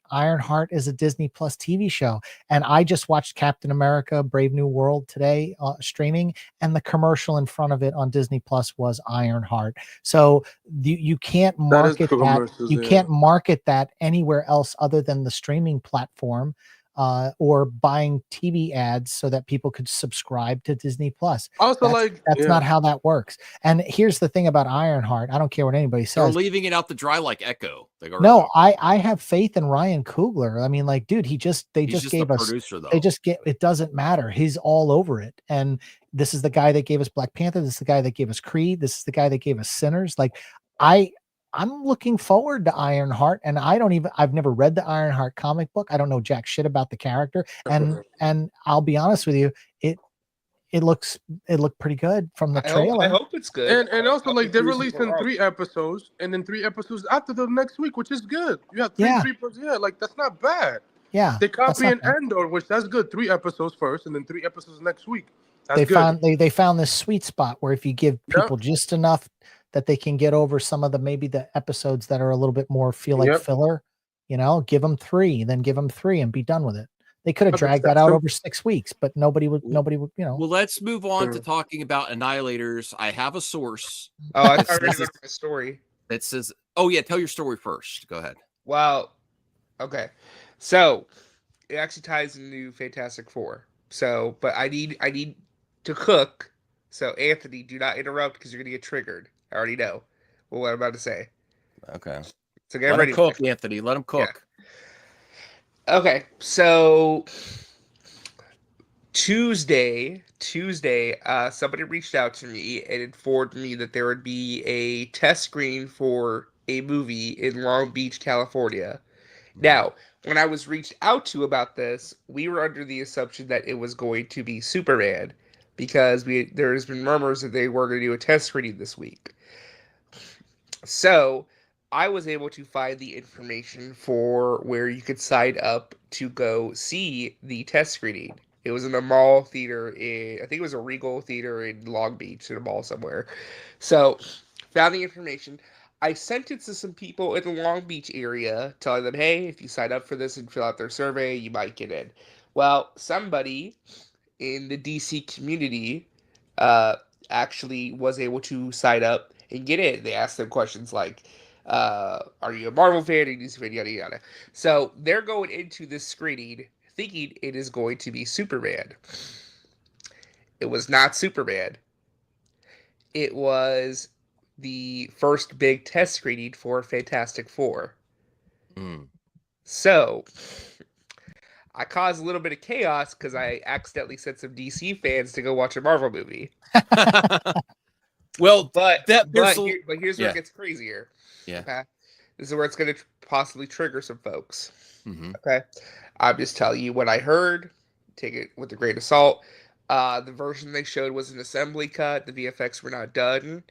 is a Disney Plus TV show, and I just watched Captain America: Brave New World today streaming, and the commercial in front of it on Disney Plus was Ironheart. So you can't market that. You can't market that anywhere else other than the streaming platform. Or buying TV ads so that people could subscribe to Disney Plus. Also, that's not how that works. And here's the thing about Ironheart. I don't care what anybody says. They're leaving it out to dry like Echo. No, I have faith in Ryan Coogler. I mean, dude, they just gave us. Producer, though. It doesn't matter. He's all over it. And this is the guy that gave us Black Panther. This is the guy that gave us Creed. This is the guy that gave us Sinners. I'm looking forward to Ironheart, and I've never read the Ironheart comic book. I don't know jack shit about the character. And I'll be honest with you, it looked pretty good from the trailer. I hope it's good. And also they're releasing 3 episodes and then 3 episodes after the next week, which is good. You have 3 episodes. Yeah, that's not bad. Yeah. They copy an Endor, which that's good. 3 episodes first and then 3 episodes next week. They found this sweet spot where if you give people just enough that they can get over some of the episodes that are a little bit more filler, give them 3, then give them 3 and be done with it. They could have dragged that out over 6 weeks, but nobody would. Well, let's move on to talking about Annihilators. I have a source. Oh, I already read my story. That says, oh yeah, tell your story first. Go ahead. Well, okay. So it actually ties into Fantastic Four. So, but I need to cook. So Anthony, do not interrupt because you're gonna get triggered. I already know what I'm about to say. Okay. So get ready. Let him cook, Anthony. Let him cook. Yeah. Okay. So Tuesday, somebody reached out to me and informed me that there would be a test screening for a movie in Long Beach, California. Now, when I was reached out to about this, we were under the assumption that it was going to be Superman because there's been murmurs that they were going to do a test screening this week. So I was able to find the information for where you could sign up to go see the test screening. It was in a mall theater I think it was a Regal theater in Long Beach, in a mall somewhere. So found the information. I sent it to some people in the Long Beach area, telling them, hey, if you sign up for this and fill out their survey, you might get in. Well, somebody in the DC community actually was able to sign up and get in. They asked them questions like, are you a Marvel fan? Are you a DC fan? Yada, yada. So they're going into this screening thinking it is going to be Superman. It was not Superman. It was the first big test screening for Fantastic Four. So I caused a little bit of chaos because I accidentally sent some DC fans to go watch a Marvel movie. Well, but here's where yeah. it gets crazier. Yeah. Okay? This is where it's going to possibly trigger some folks. Mm-hmm. Okay, I'm just telling you what I heard. Take it with a grain of salt. The version they showed was an assembly cut. The VFX were not done,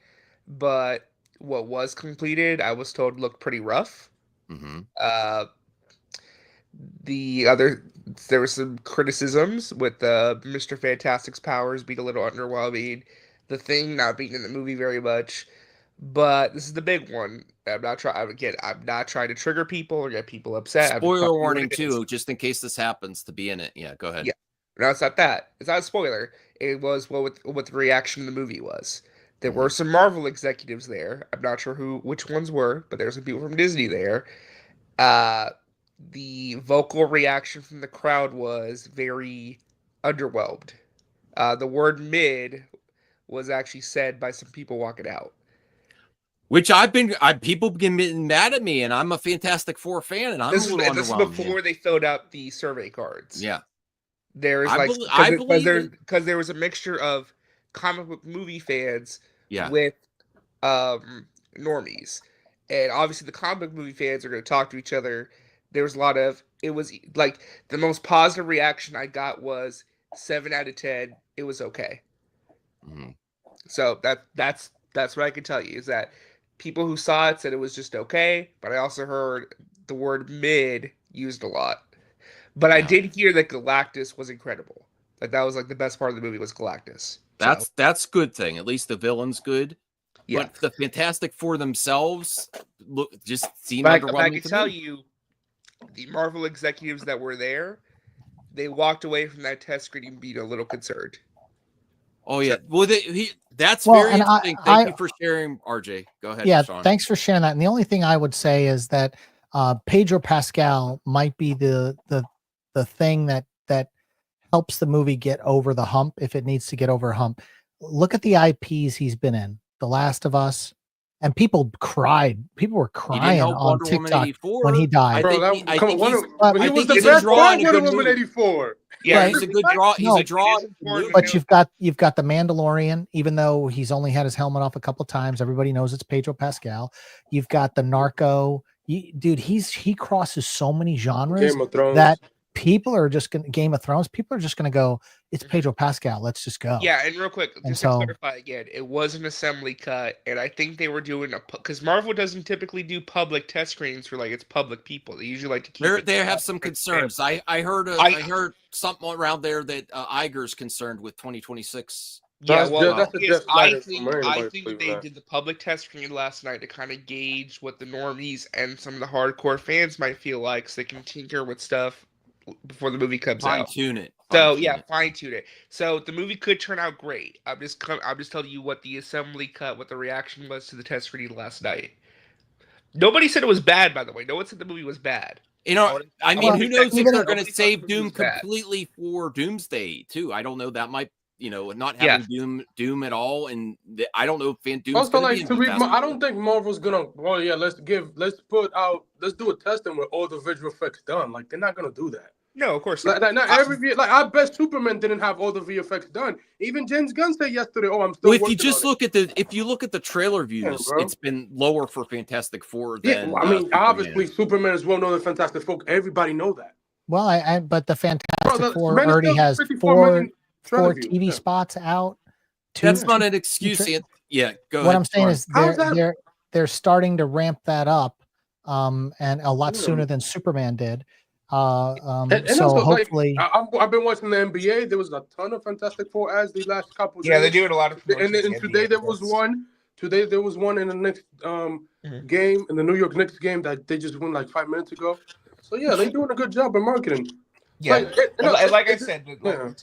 but what was completed, I was told, looked pretty rough. Mm-hmm. There were some criticisms with Mr. Fantastic's powers being a little underwhelming, the Thing not being in the movie very much, but this is the big one. I'm not trying to trigger people or get people upset. Spoiler warning too, just in case this happens to be in it. Yeah, go ahead. Yeah, no, it's not that. It's not a spoiler. It was what the reaction of the movie was. There were some Marvel executives there. I'm not sure which ones were, but there's some people from Disney there. The vocal reaction from the crowd was very underwhelmed. The word mid was actually said by some people walking out. Which people getting mad at me, and I'm a Fantastic Four fan, and this is before they filled out the survey cards. Yeah, there's because there was a mixture of comic book movie fans, with normies, and obviously the comic book movie fans are going to talk to each other. There was a lot of it was like the most positive reaction I got was 7 out of 10. It was okay. Mm-hmm. So that's what I can tell you is that people who saw it said it was just okay, but I also heard the word mid used a lot. But I did hear that Galactus was incredible. Like that was like the best part of the movie was Galactus. That's good thing. At least the villain's good. Yeah. But the Fantastic Four themselves just seem underwhelming. But I can tell you, the Marvel executives that were there, they walked away from that test screening being a little concerned. Oh yeah, that's very interesting. Thank you for sharing, RJ. Go ahead. Yeah, Sean. Thanks for sharing that. And the only thing I would say is that Pedro Pascal might be the thing that helps the movie get over the hump if it needs to get over a hump. Look at the IPs he's been in, The Last of Us, and people cried. People were crying on TikTok when he died. He was the best Wonder Woman 84. Yeah, Right. He's a good draw. He's a draw. But you've got the Mandalorian, even though he's only had his helmet off a couple times. Everybody knows it's Pedro Pascal. You've got the Narco. Dude, he crosses so many genres Game of Thrones. that people are just going to Game of Thrones. People are just going to go, it's Pedro Pascal. Let's just go. Yeah, and real quick, just to clarify again, it was an assembly cut, and I think they were doing because Marvel doesn't typically do public test screenings for like its public people. They usually like to keep. They have some concerns. I heard something around there that Iger's concerned with 2026. Yeah, well, I think they did the public test screening last night to kind of gauge what the normies and some of the hardcore fans might feel like, so they can tinker with stuff before the movie comes out. Fine-tune it. Fine-tune it. So the movie could turn out great. I'm just telling you what the assembly cut, what the reaction was to the test screening last night. Nobody said it was bad, by the way. No one said the movie was bad. You know, I mean, who knows if they're going to save Doom completely for Doomsday too? I don't know. That might, not having Doom at all, and I don't know if Doom's also like I don't think Marvel's gonna. Well, yeah, let's do a testing with all the visual effects done. Like they're not gonna do that. No, of course not. I bet Superman didn't have all the VFX done. Even James Gunn said yesterday, "Oh, I'm still." Well, if you look at the trailer views, it's been lower for Fantastic Four than. Obviously, Superman is well known as Fantastic Four. Everybody know that. Well, but the Fantastic Four already has four TV spots out. That's not an excuse. Go ahead. What I'm saying is they're starting to ramp that up, and a lot sooner than Superman did. So also, hopefully, I've been watching the NBA. There was a ton of Fantastic Four ads the last couple of days. Yeah, they do it a lot of. And today there was one. Today there was one in the next game, in the New York Knicks game that they just won like 5 minutes ago. So yeah, they're doing a good job in marketing. Yeah, like I said, the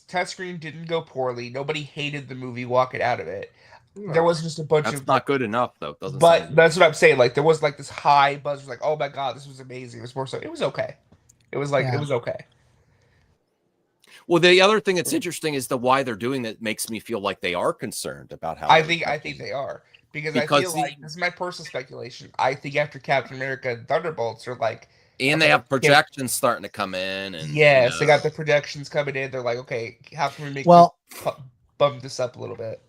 test screen didn't go poorly. Nobody hated the movie walking out of it. No. There was just a bunch That's not good enough though. But that's what I'm saying. Like there was like this high buzz, like, oh my god, this was amazing. It was more so. It was okay. It was like it was okay. Well, the other thing that's interesting is why they're doing that makes me feel like they are concerned about how. I think they are because I feel like this is my personal speculation. I think after Captain America and Thunderbolts are like And they have projections starting to come in. And yes, they got the projections coming in. They're like, okay, how can we make bump this up a little bit?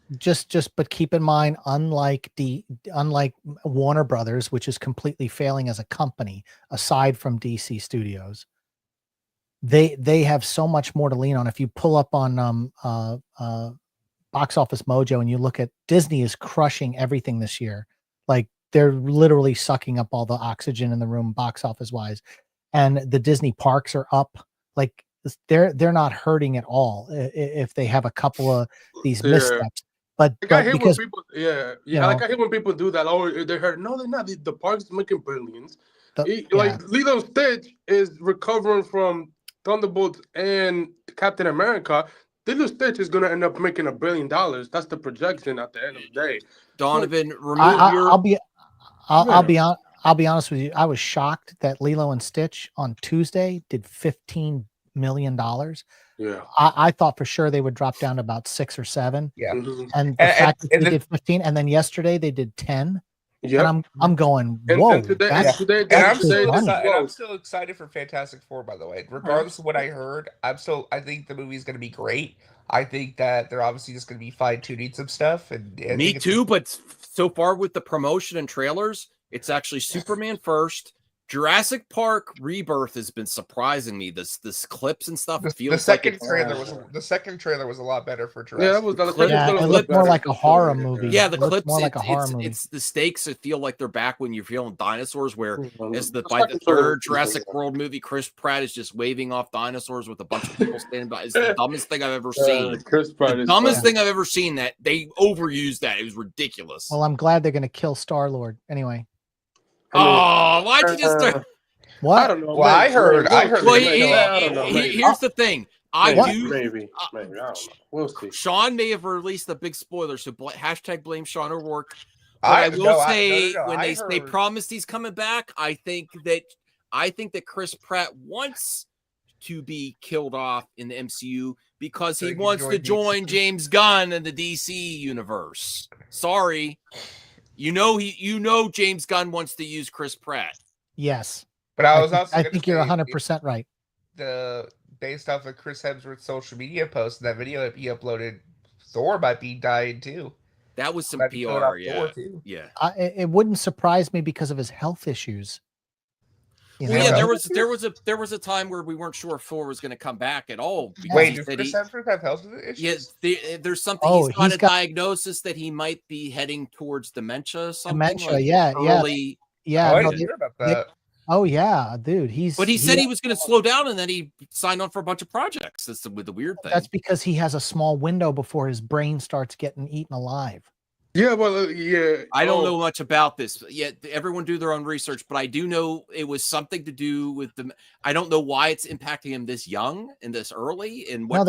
But keep in mind, unlike Warner Brothers, which is completely failing as a company, aside from DC Studios, they have so much more to lean on. If you pull up on Box Office Mojo and you look at Disney is crushing everything this year, like they're literally sucking up all the oxygen in the room, box office wise, and the Disney parks are up. Like they're not hurting at all if they have a couple of these missteps. But I hate because when people, like I hate when people do that. Oh, they're hurt. No, they're not. The park's making billions. Like Lilo and Stitch is recovering from Thunderbolts and Captain America. Lilo Stitch is gonna end up making $1 billion. That's the projection at the end of the day. Donovan, I'll be honest with you. I was shocked that Lilo and Stitch on Tuesday did $15 million. Yeah, I thought for sure they would drop down to about 6 or 7. Yeah, and the fact that they did 15, and then yesterday they did 10. Yeah, and I'm going, whoa. And I'm still excited for Fantastic Four, by the way. Regardless of what I heard, I think the movie's going to be great. I think that they're obviously just going to be fine-tuning some stuff. And me too, but so far with the promotion and trailers, it's actually Superman first. Jurassic Park Rebirth has been surprising me. This clips and stuff. The second trailer was a lot better for Jurassic. It looked more like a horror movie. Yeah, the clips more like a horror movie. It's the stakes that feel like they're back when you're feeling dinosaurs. Where by the third Jurassic World movie, Chris Pratt is just waving off dinosaurs with a bunch of people standing by. It's the dumbest thing I've ever seen. The dumbest thing I've ever seen. That they overused that. It was ridiculous. Well, I'm glad they're going to kill Star-Lord anyway. Why'd you just start? What? I don't know. Well, I heard. Well, here's the thing. Maybe. I don't know. We'll see. Sean may have released a big spoiler, so hashtag blame Sean or work. But I will say when they promised he's coming back, I think that Chris Pratt wants to be killed off in the MCU because he wants to join James Gunn in the DC universe. Sorry. You know James Gunn wants to use Chris Pratt. Yes. But I think you're 100% right. Based off of Chris Hemsworth's social media post, that video that he uploaded, Thor might be dying too. That was some PR, yeah. It wouldn't surprise me because of his health issues. There was a time where we weren't sure if Thor was going to come back at all. Wait, does Chris Hemsworth have health issues? Yes, there's something. He's got a diagnosis that he might be heading towards dementia. Yeah. Oh, I didn't hear about that. Oh yeah, dude. But he said he was going to slow down, and then he signed on for a bunch of projects. That's the weird thing. That's because he has a small window before his brain starts getting eaten alive. Yeah, well, yeah. I don't know much about this, but yet everyone do their own research. But I do know it was something to do with the. I don't know why it's impacting him this young and this early. And what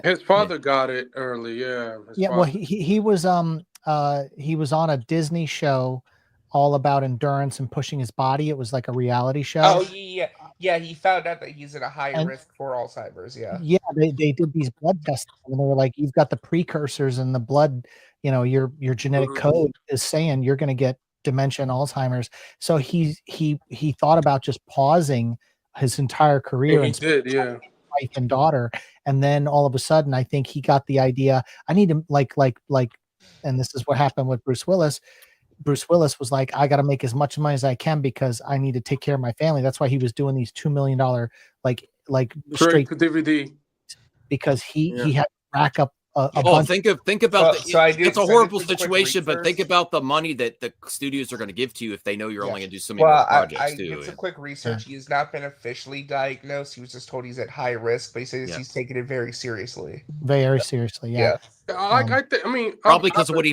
his father got it early. Yeah. Well, he was on a Disney show all about endurance and pushing his body. It was like a reality show. Oh yeah. He found out that he's at a high risk for Alzheimer's. Yeah. Yeah, they did these blood tests, and they were like, "You've got the precursors in the blood. Your genetic code is saying you're going to get dementia and Alzheimer's." So he thought about just pausing his entire career and wife and daughter, and then all of a sudden, I think he got the idea. I need to like, and this is what happened with Bruce Willis. Bruce Willis was like, I got to make as much money as I can because I need to take care of my family. That's why he was doing these $2 million like straight to DVD because he had to rack up a bunch. Think about it's a horrible situation, but think about the money that the studios are going to give to you if they know you're only going to do so many more projects. I did some quick research. He has not been officially diagnosed. He was just told he's at high risk, but he says he's taking it very seriously. Very seriously, yeah. Probably because of what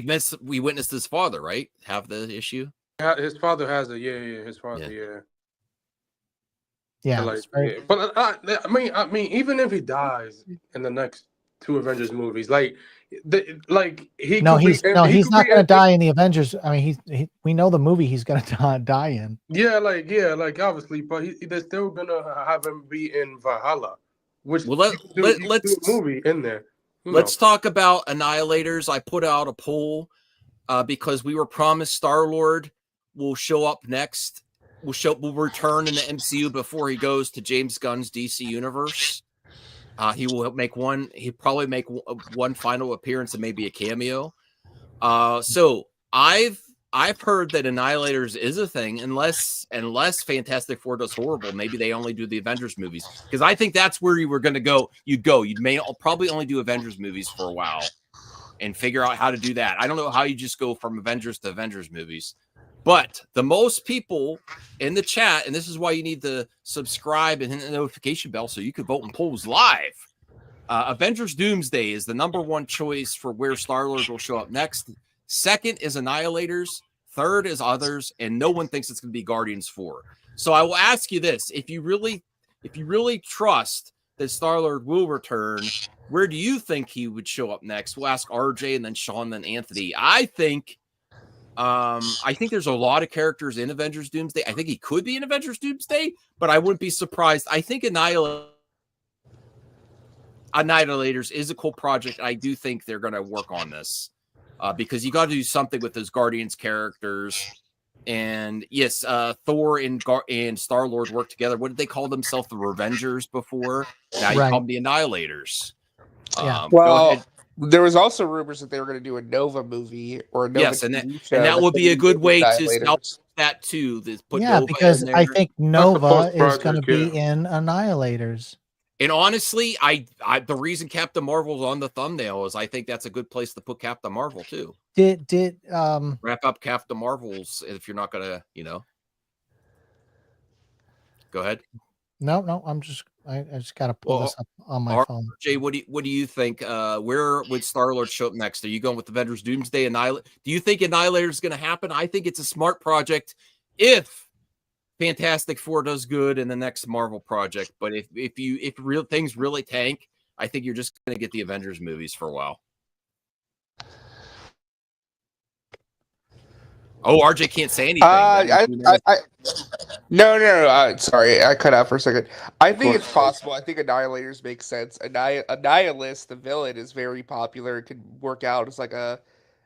we witnessed his father, right? Have the issue. Yeah, his father has it. Yeah, his father. Yeah. But I mean, even if he dies in the next 2 Avengers movies, he's not going to die in the Avengers. I mean, we know the movie he's going to die in. Yeah, obviously, but they're still going to have him be in Valhalla, which let's do a movie in there. Let's talk about Annihilators. I put out a poll because we were promised Star-Lord will show up next will return in the MCU before he goes to James Gunn's DC universe. He will make one. He'll probably make one final appearance and maybe a cameo. So I've heard that Annihilators is a thing, unless Fantastic Four does horrible. Maybe they only do the Avengers movies, because I think that's where you were going to go. You'd probably only do Avengers movies for a while and figure out how to do that. I don't know how you just go from Avengers to Avengers movies. But the most people in the chat, and this is why you need to subscribe and hit the notification bell so you can vote in polls live. Avengers Doomsday is the #1 choice for where Star-Lord will show up next. Second is Annihilators. Third is others, and no one thinks it's going to be Guardians 4. So I will ask you this: if you really trust that Star-Lord will return, where do you think he would show up next? We'll ask RJ and then Sean, then Anthony. I think there's a lot of characters in Avengers Doomsday. I think he could be in Avengers Doomsday, but I wouldn't be surprised. I think Annihilators is a cool project. I do think they're going to work on this because you got to do something with those Guardians characters. And yes, Thor and Star-Lord work together. What did they call themselves? The Revengers before? Now you call them the Annihilators. Yeah. Well, there was also rumors that they were going to do a Nova movie or a Nova TV show, and that would be a good way to sell that too. Put Nova because in there. I think Nova is going to be in Annihilators. And honestly, I the reason Captain Marvel's on the thumbnail is I think that's a good place to put Captain Marvel too. Did wrap up Captain Marvel's if you're not gonna, go ahead. No, I just gotta pull this up on my phone. Jay, what do you think? Where would Star-Lord show up next? Are you going with Avengers Doomsday? Do you think Annihilator is going to happen? I think it's a smart project if Fantastic Four does good in the next Marvel project. But if real things really tank, I think you're just going to get the Avengers movies for a while. Oh, RJ can't say anything. No. Sorry, I cut out for a second. I think it's possible. I think Annihilators makes sense. Annihilus, the villain, is very popular. It could work out as like a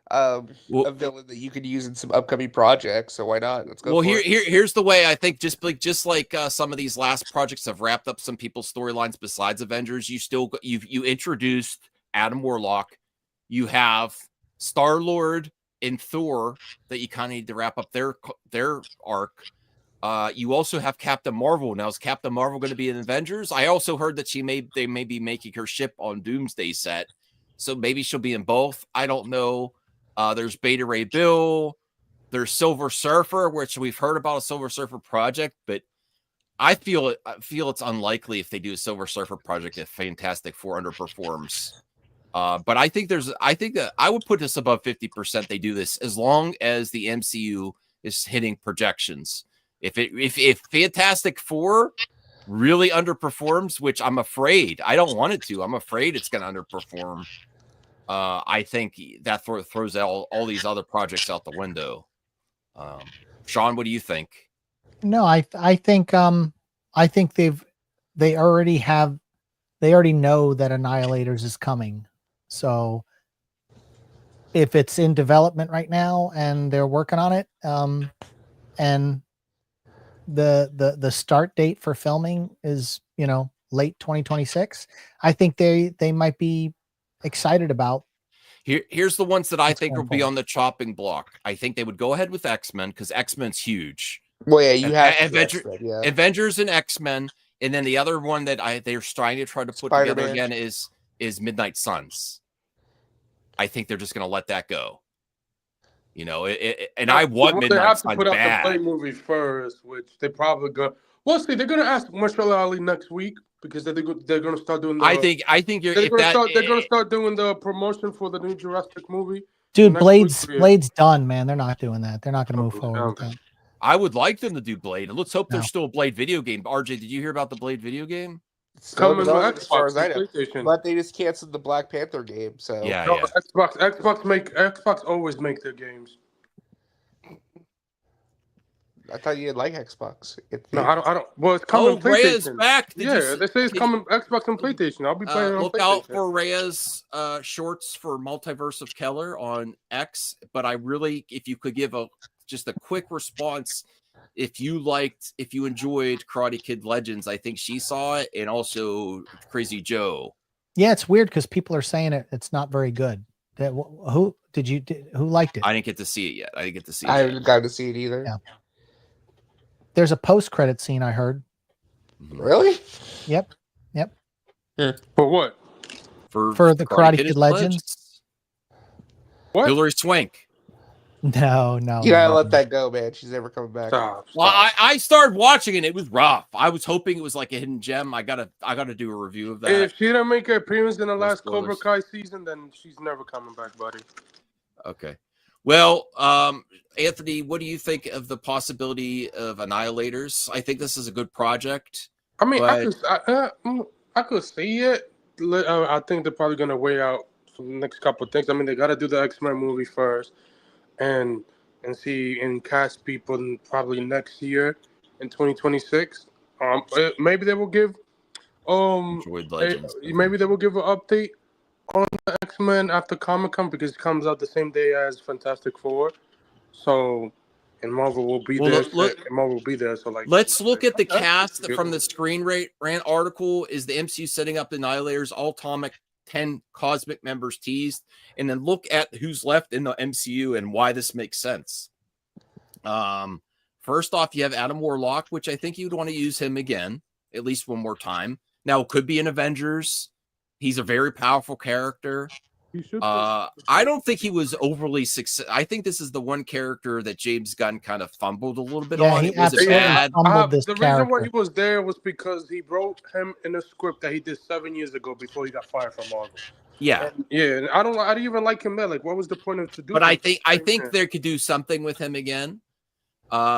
villain that you could use in some upcoming projects. So why not? Let's go. Well, here's the way I think. Just like some of these last projects have wrapped up some people's storylines besides Avengers. You introduced Adam Warlock. You have Star-Lord and Thor that you kind of need to wrap up their arc. You also have Captain Marvel. Now, is Captain Marvel going to be in Avengers? I also heard that they may be making her ship on Doomsday set, so maybe she'll be in both. I don't know. There's Beta Ray Bill. There's Silver Surfer, which we've heard about a Silver Surfer project, but I feel it's unlikely if they do a Silver Surfer project if Fantastic Four underperforms. But I think that I would put this above 50%. They do this as long as the MCU is hitting projections. If Fantastic Four really underperforms, which I'm afraid, I don't want it to. I'm afraid it's going to underperform. I think that throws all these other projects out the window. Sean, what do you think? No, I think they already know that Annihilators is coming. So if it's in development right now and they're working on it, and the start date for filming is, late 2026, I think they might be excited about. Here's the ones that I think will be on the chopping block. I think they would go ahead with X-Men because X-Men's huge. Well, yeah, you have Avengers and X-Men, and then the other one that they're trying to put Spider-Man together again is Midnight Suns. I think they're just going to let that go. And I want Midnight Suns bad. They have to put out the Blade movie first, which they probably go. Well, see, they're going to ask Marshall Ali next week because they're going to start doing. I think they're going to start doing the promotion for the new Jurassic movie. Dude, Blade's done, man. They're not doing that. They're not going to move forward with that. I would like them to do Blade. Let's hope there's still a Blade video game. RJ, did you hear about the Blade video game? It's coming as far as I know, but they just canceled the Black Panther game. So Xbox always make their games. I thought you didn't like Xbox. No, I don't. Well, it's coming. Oh, Rhea's back. They say it's coming Xbox and PlayStation. I'll be playing on look PlayStation. out for Rhea's shorts for Multiverse of Keller on X. But if you could give just a quick response, if you enjoyed Karate Kid Legends, I think she saw it, and also Crazy Joe. Yeah, it's weird because people are saying it's not very good. Who liked it? I didn't get to see it yet. I haven't got to see it either. Yeah. There's a post-credit scene I heard. Really? Yep. For what? For the Karate Kid Legends. What? Hilary Swank. No. You gotta let that go, man. She's never coming back. Stop. Well, I started watching it. It was rough. I was hoping it was like a hidden gem. I gotta do a review of that. If she didn't make an appearance in the last spoilers. Cobra Kai season, then she's never coming back, buddy. Okay. Well, Anthony, what do you think of the possibility of Annihilators? I think this is a good project. I mean, but... I could see it. I think they're probably gonna wait out for the next couple of things. I mean, they got to do the X-Men movie first, and see and cast people probably next year in 2026. Maybe they will give maybe they will give an update on the X-Men after Comic-Con because it comes out the same day as Fantastic Four. So, and Marvel will be there. Marvel will be there. So, like, let's look at the cast from the Screen Rant article. Is the MCU setting up the Annihilators? All 10 cosmic members teased, and then look at who's left in the MCU and why this makes sense. First off, you have Adam Warlock, which I think you'd want to use him again, at least one more time. Now, it could be in Avengers. He's a very powerful character. I don't think he was overly successful. I think this is the one character that James Gunn kind of fumbled a little bit on. He it was absolutely bad. fumbled this the character. reason why he was there was because he wrote him in a script that he did 7 years ago before he got fired from Marvel. Yeah, and I didn't even like him there. Like, what was the point of to do? But I think they could do something with him again.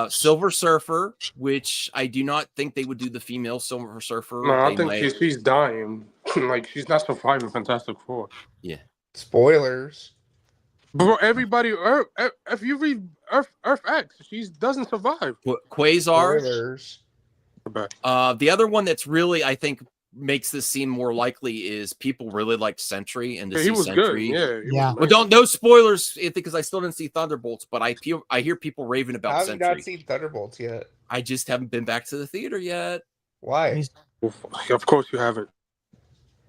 Silver Surfer, which I do not think they would do the female Silver Surfer. No, I think she's dying. Like, she's not surviving Fantastic Four. Yeah. Spoilers. Bro, everybody, if you read Earth X, she doesn't survive. Quasar. Spoilers. The other one that's really, I think, makes this seem more likely is people really liked Sentry, and he was Sentry. good. Yeah. Well, no spoilers, because I still didn't see Thunderbolts, but I hear people raving about How have Sentry. you not seen Thunderbolts yet? I just haven't been back to the theater yet. Why? Of course you haven't.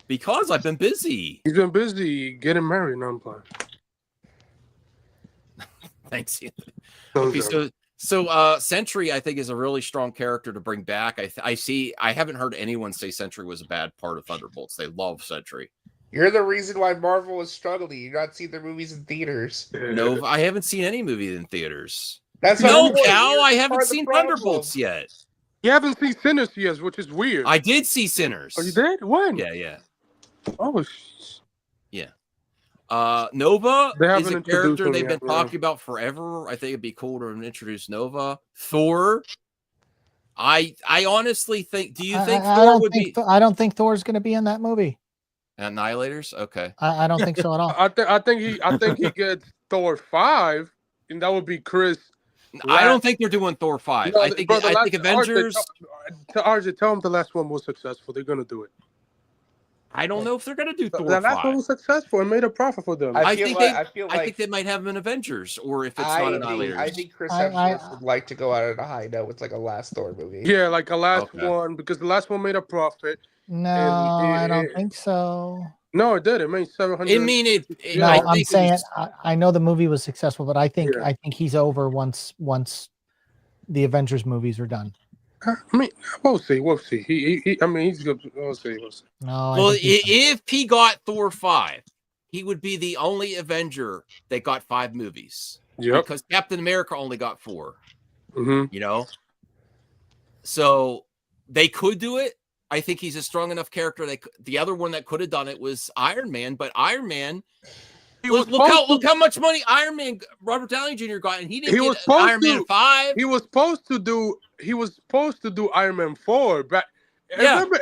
Because I've been busy. He's been busy getting married. No, I'm playing. Thanks. Okay, so Sentry, I think, is a really strong character to bring back. I haven't heard anyone say Sentry was a bad part of Thunderbolts. They love Sentry. You're the reason why Marvel is struggling. You're not seeing their movies in theaters. No, I haven't seen any movie in theaters. That's no, Cal. I haven't seen Thunderbolts yet. You haven't seen Sinners yet, which is weird. I did see Sinners. Oh, you did? When? Yeah. Oh, yeah. Nova is a character they've been yet, talking about forever. I think it'd be cool to introduce Nova. Thor. I honestly think. Do you think Thor would be? I don't think Thor's going to be in that movie. Annihilators. Okay. I don't think so at all. I think he gets Thor 5, and that would be Chris. I don't think they're doing Thor 5. No, I think Avengers. RJ, tell them the last one was successful. They're gonna do it. I don't know if they're gonna do Thor 5. The last one was successful and made a profit for them. I think they might have an Avengers, or if it's not Annihilators. I think Chris Hemsworth would like to go out on a high note with like a last Thor movie. Yeah, like a last one, because the last one made a profit. No, I don't think so. No, it did. It made 700. I mean, no, I'm saying I know the movie was successful, but I think he's over once the Avengers movies are done. I mean, we'll see. We'll see. He's good. We'll see. No. Well, if he got Thor 5, he would be the only Avenger that got 5 movies. Yep. Because Captain America only got 4. Mm-hmm. You know, so they could do it. I think he's a strong enough character. The other one that could have done it was Iron Man, but Iron Man. Look how much money Iron Man Robert Downey Jr. got, and he didn't get Iron Man 5. He was supposed to do Iron Man 4, but remember,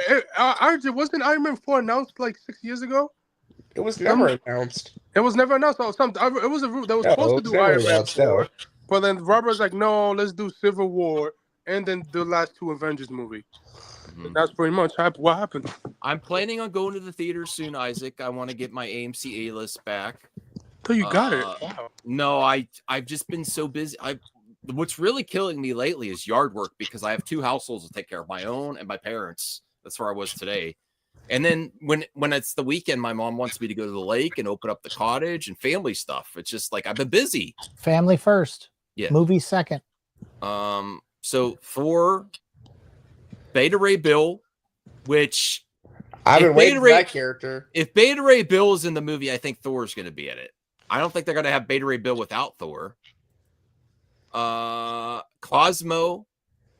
wasn't Iron Man 4 announced like 6 years ago? It was never announced. It was never announced. It was a that was supposed to do Iron Man 4, but then Robert's like, no, let's do Civil War, and then the last 2 Avengers movie. Mm-hmm. That's pretty much what happened. I'm planning on going to the theater soon, Isaac. I want to get my AMC A-list back. So you got it. Wow. No, I've just been so busy. what's really killing me lately is yard work because I have 2 households to take care of, my own and my parents. That's where I was today. And then when it's the weekend, my mom wants me to go to the lake and open up the cottage and family stuff. It's just like I've been busy. Family first. Yeah. Movie second. So for Beta Ray Bill, which I've been waiting for that character. If Beta Ray Bill is in the movie, I think Thor's going to be in it. I don't think they're going to have Beta Ray Bill without Thor. Cosmo,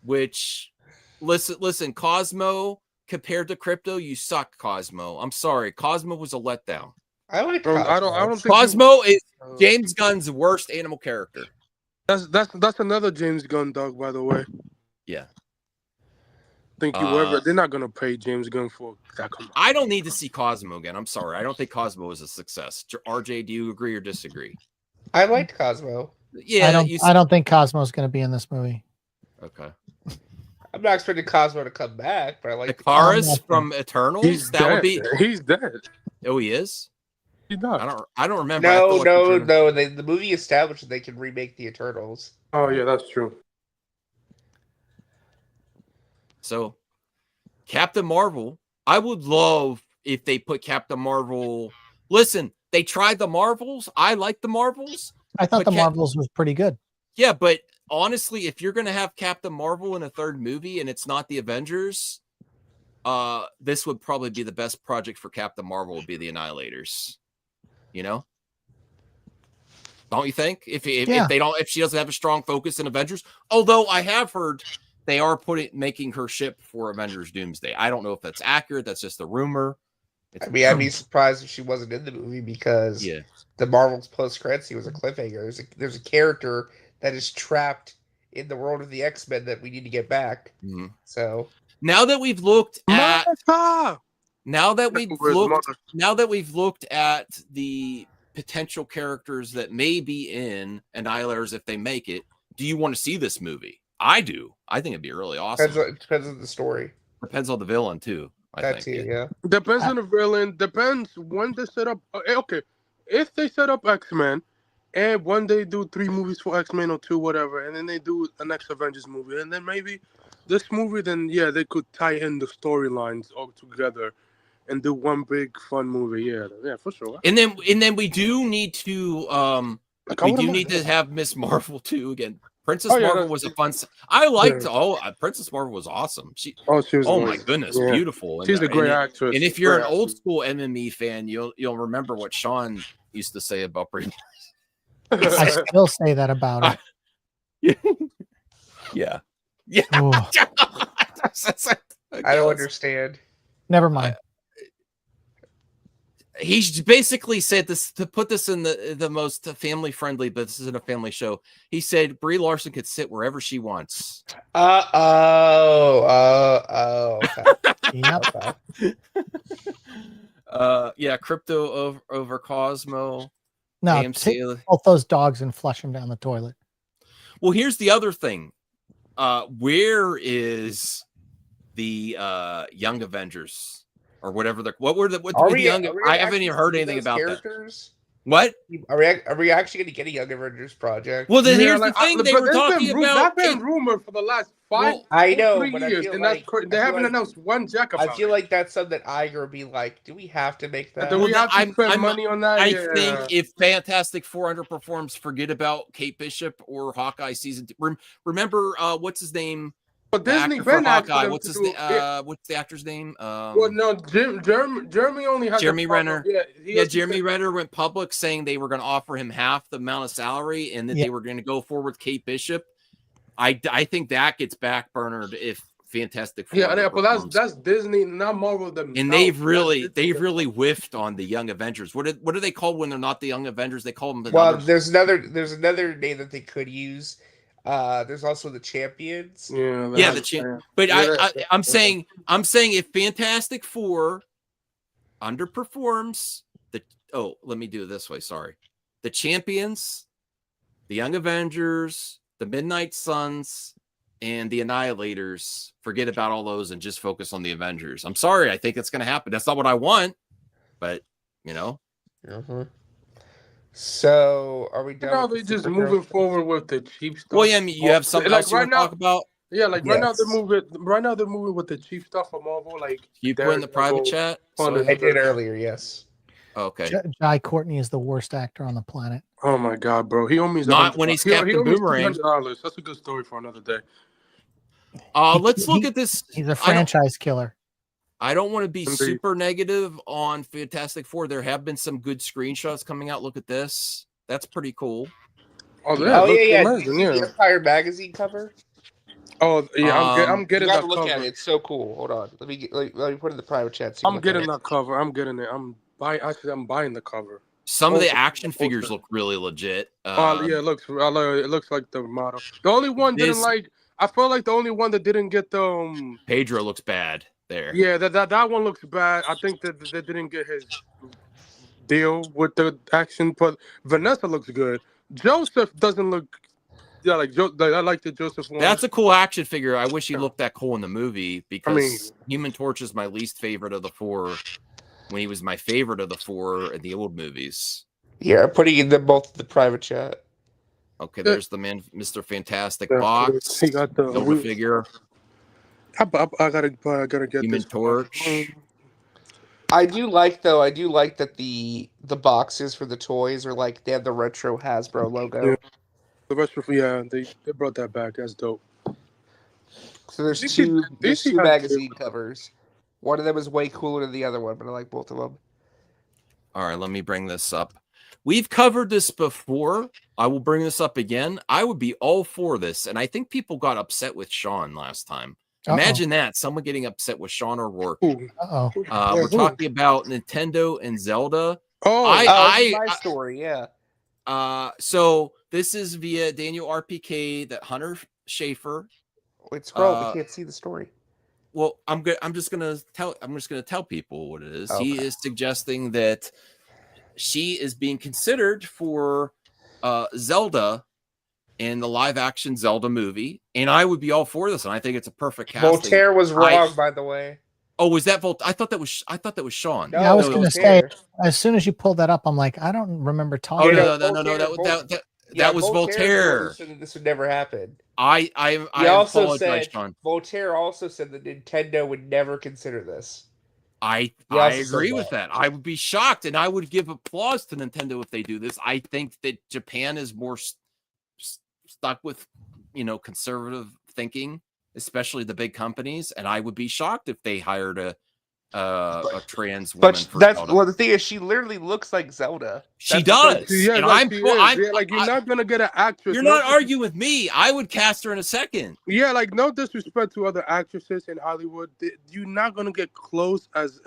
which listen, Cosmo compared to Crypto, you suck, Cosmo. I'm sorry, Cosmo was a letdown. I like Cosmo. I don't think Cosmo is James Gunn's worst animal character. That's another James Gunn dog, by the way. Yeah. They're not gonna pay James Gunn for that. I don't need to see Cosmo again. I'm sorry. I don't think Cosmo is a success. RJ, do you agree or disagree? I liked Cosmo. Yeah, I don't think Cosmo's going to be in this movie. Okay. I'm not expecting Cosmo to come back, but I like Ikaris from Eternals. Would be. He's dead. Oh, he is. He's not. I don't remember. No. The movie established that they can remake the Eternals. Oh yeah, that's true. So, Captain Marvel. I would love if they put Captain Marvel. Listen, they tried the Marvels. I like the Marvels. I thought the Marvels was pretty good. Yeah, but honestly, if you're going to have Captain Marvel in a 3rd movie and it's not the Avengers, this would probably be the best project for Captain Marvel would be the Annihilators. You know? Don't you think? If she doesn't have a strong focus in Avengers, although I have heard they are making her ship for Avengers Doomsday. I don't know if that's accurate. That's just a rumor. I'd be surprised if she wasn't in the movie because the Marvel's post-credits was a cliffhanger. There's a character that is trapped in the world of the X-Men that we need to get back. Mm-hmm. So now that we've looked at the potential characters that may be in Annihilators if they make it, do you want to see this movie? I do. I think it'd be really awesome. Depends on the story. Depends on the villain too. I think. Depends on the villain. Depends when they set up. Okay, if they set up X-Men, and one day do 3 movies for X-Men or 2, whatever, and then they do a next Avengers movie, and then maybe this movie, then they could tie in the storylines all together, and do one big fun movie. Yeah, for sure. And then we do need to have Miss Marvel too again. Princess Marvel was a fun. I liked. Princess Marvel was awesome. She was. Oh my goodness, beautiful. She's a great actress. And if you're an old school MME fan, you'll remember what Sean used to say about Brie. I still say that about her. Yeah. I don't understand. Never mind. He basically said this to put this in the most family friendly, but this isn't a family show. He said Brie Larson could sit wherever she wants. Yep. Crypto over Cosmo. No, take both those dogs and flush them down the toilet. Well, here's the other thing. Where is the Young Avengers or whatever? I haven't even heard anything about characters. What? Are we actually going to get a Young Avengers project? Well, then here's the thing. They were talking about. That's been rumored for the last 3 years, and they haven't announced one jack about it. I feel like that's something I'm going to be like, do we have to make that? Do we have to spend money on that? I think if Fantastic Four underperforms, forget about Kate Bishop or Hawkeye season 2. Remember, what's his name? Well, Disney been Hawkeye. What's the actor's name? Well, no, Jeremy only has Jeremy Renner. Jeremy Renner went public saying they were going to offer him half the amount of salary, and that they were going to go forward with Kate Bishop. I think that gets backburnered if Fantastic Four. Yeah, but that's Disney, not Marvel. And they've really whiffed on the Young Avengers. What do they call when they're not the Young Avengers? They call them the. Well, there's another name that they could use. There's also the Champions. But I'm saying if Fantastic Four underperforms, let me do it this way. Sorry, the Champions, the Young Avengers, the Midnight Suns, and the Annihilators. Forget about all those and just focus on the Avengers. I'm sorry, I think it's going to happen. That's not what I want, but . So are we Right done? now with they the just superhero moving stuff? forward with the cheap stuff. William, you have something like else you right want to now. talk about? Yeah, like right now they're Yes. moving. Right now they're moving with the cheap stuff for Marvel. Like You put in the private chat? So I did earlier. Yes. Okay. Jai Courtney is the worst actor on the planet. Oh my god, bro! He owes me Not when he's Captain Boomerang. $300. That's a good story for another day. Let's look at this. He's a franchise killer. I don't want to be Indeed. super negative on Fantastic Four. There have been some good screenshots coming out. Look at this. That's pretty cool. Oh yeah, Amazing, yeah. The Empire magazine cover. Oh yeah, I'm getting you that gotta look cover. at it. It's so cool. Hold on, let me put it in the private chat. So I'm getting that cover. I'm getting it. I'm buying the cover. Some of the action figures look really legit. Yeah, it looks like the model. The only one didn't like. I felt like the only one that didn't get the Pedro looks bad there. Yeah, that one looks bad. I think that they didn't get his deal with the action, but Vanessa looks good. Joseph doesn't look. Yeah, like I like the Joseph one. That's a cool action figure. I wish he looked that cool in the movie because Human Torch is my least favorite of the four. When he was my favorite of the four in the old movies. Yeah, I'm putting in both the private chat. Okay, there's the Mr. Fantastic box. He got the Zelda figure. I gotta get Human this Torch. I do like that the boxes for the toys are like they have the retro Hasbro logo. Yeah. The retro, they brought that back. That's dope. So there's two magazine covers. One of them is way cooler than the other one, but I like both of them. All right, let me bring this up. We've covered this before. I will bring this up again. I would be all for this, and I think people got upset with Sean last time. Imagine that, someone getting upset with Sean O'Rourke. We're talking about Nintendo and Zelda. My story, yeah. So this is via Daniel RPK that Hunter Schafer. Wait, scroll. We can't see the story. Well, I'm just gonna tell people what it is. Okay. He is suggesting that she is being considered for Zelda in the live action Zelda movie, and I would be all for this. And I think it's a perfect casting. Voltaire was wrong, by the way. Oh, was that I thought that was Sean. Yeah, I was gonna say as soon as you pulled that up, I'm like, I don't remember talking. Oh no, that was Voltaire. Said that this would never happen. I apologize, Sean. Voltaire also said that Nintendo would never consider this. I agree with that. I would be shocked, and I would give applause to Nintendo if they do this. I think that Japan is more stuck with, conservative thinking, especially the big companies, and I would be shocked if they hired a trans woman. But the thing is, she literally looks like Zelda. She does. And you're not gonna get an actress. You're not arguing with me. I would cast her in a second. Yeah, like no disrespect to other actresses in Hollywood, you're not gonna get close as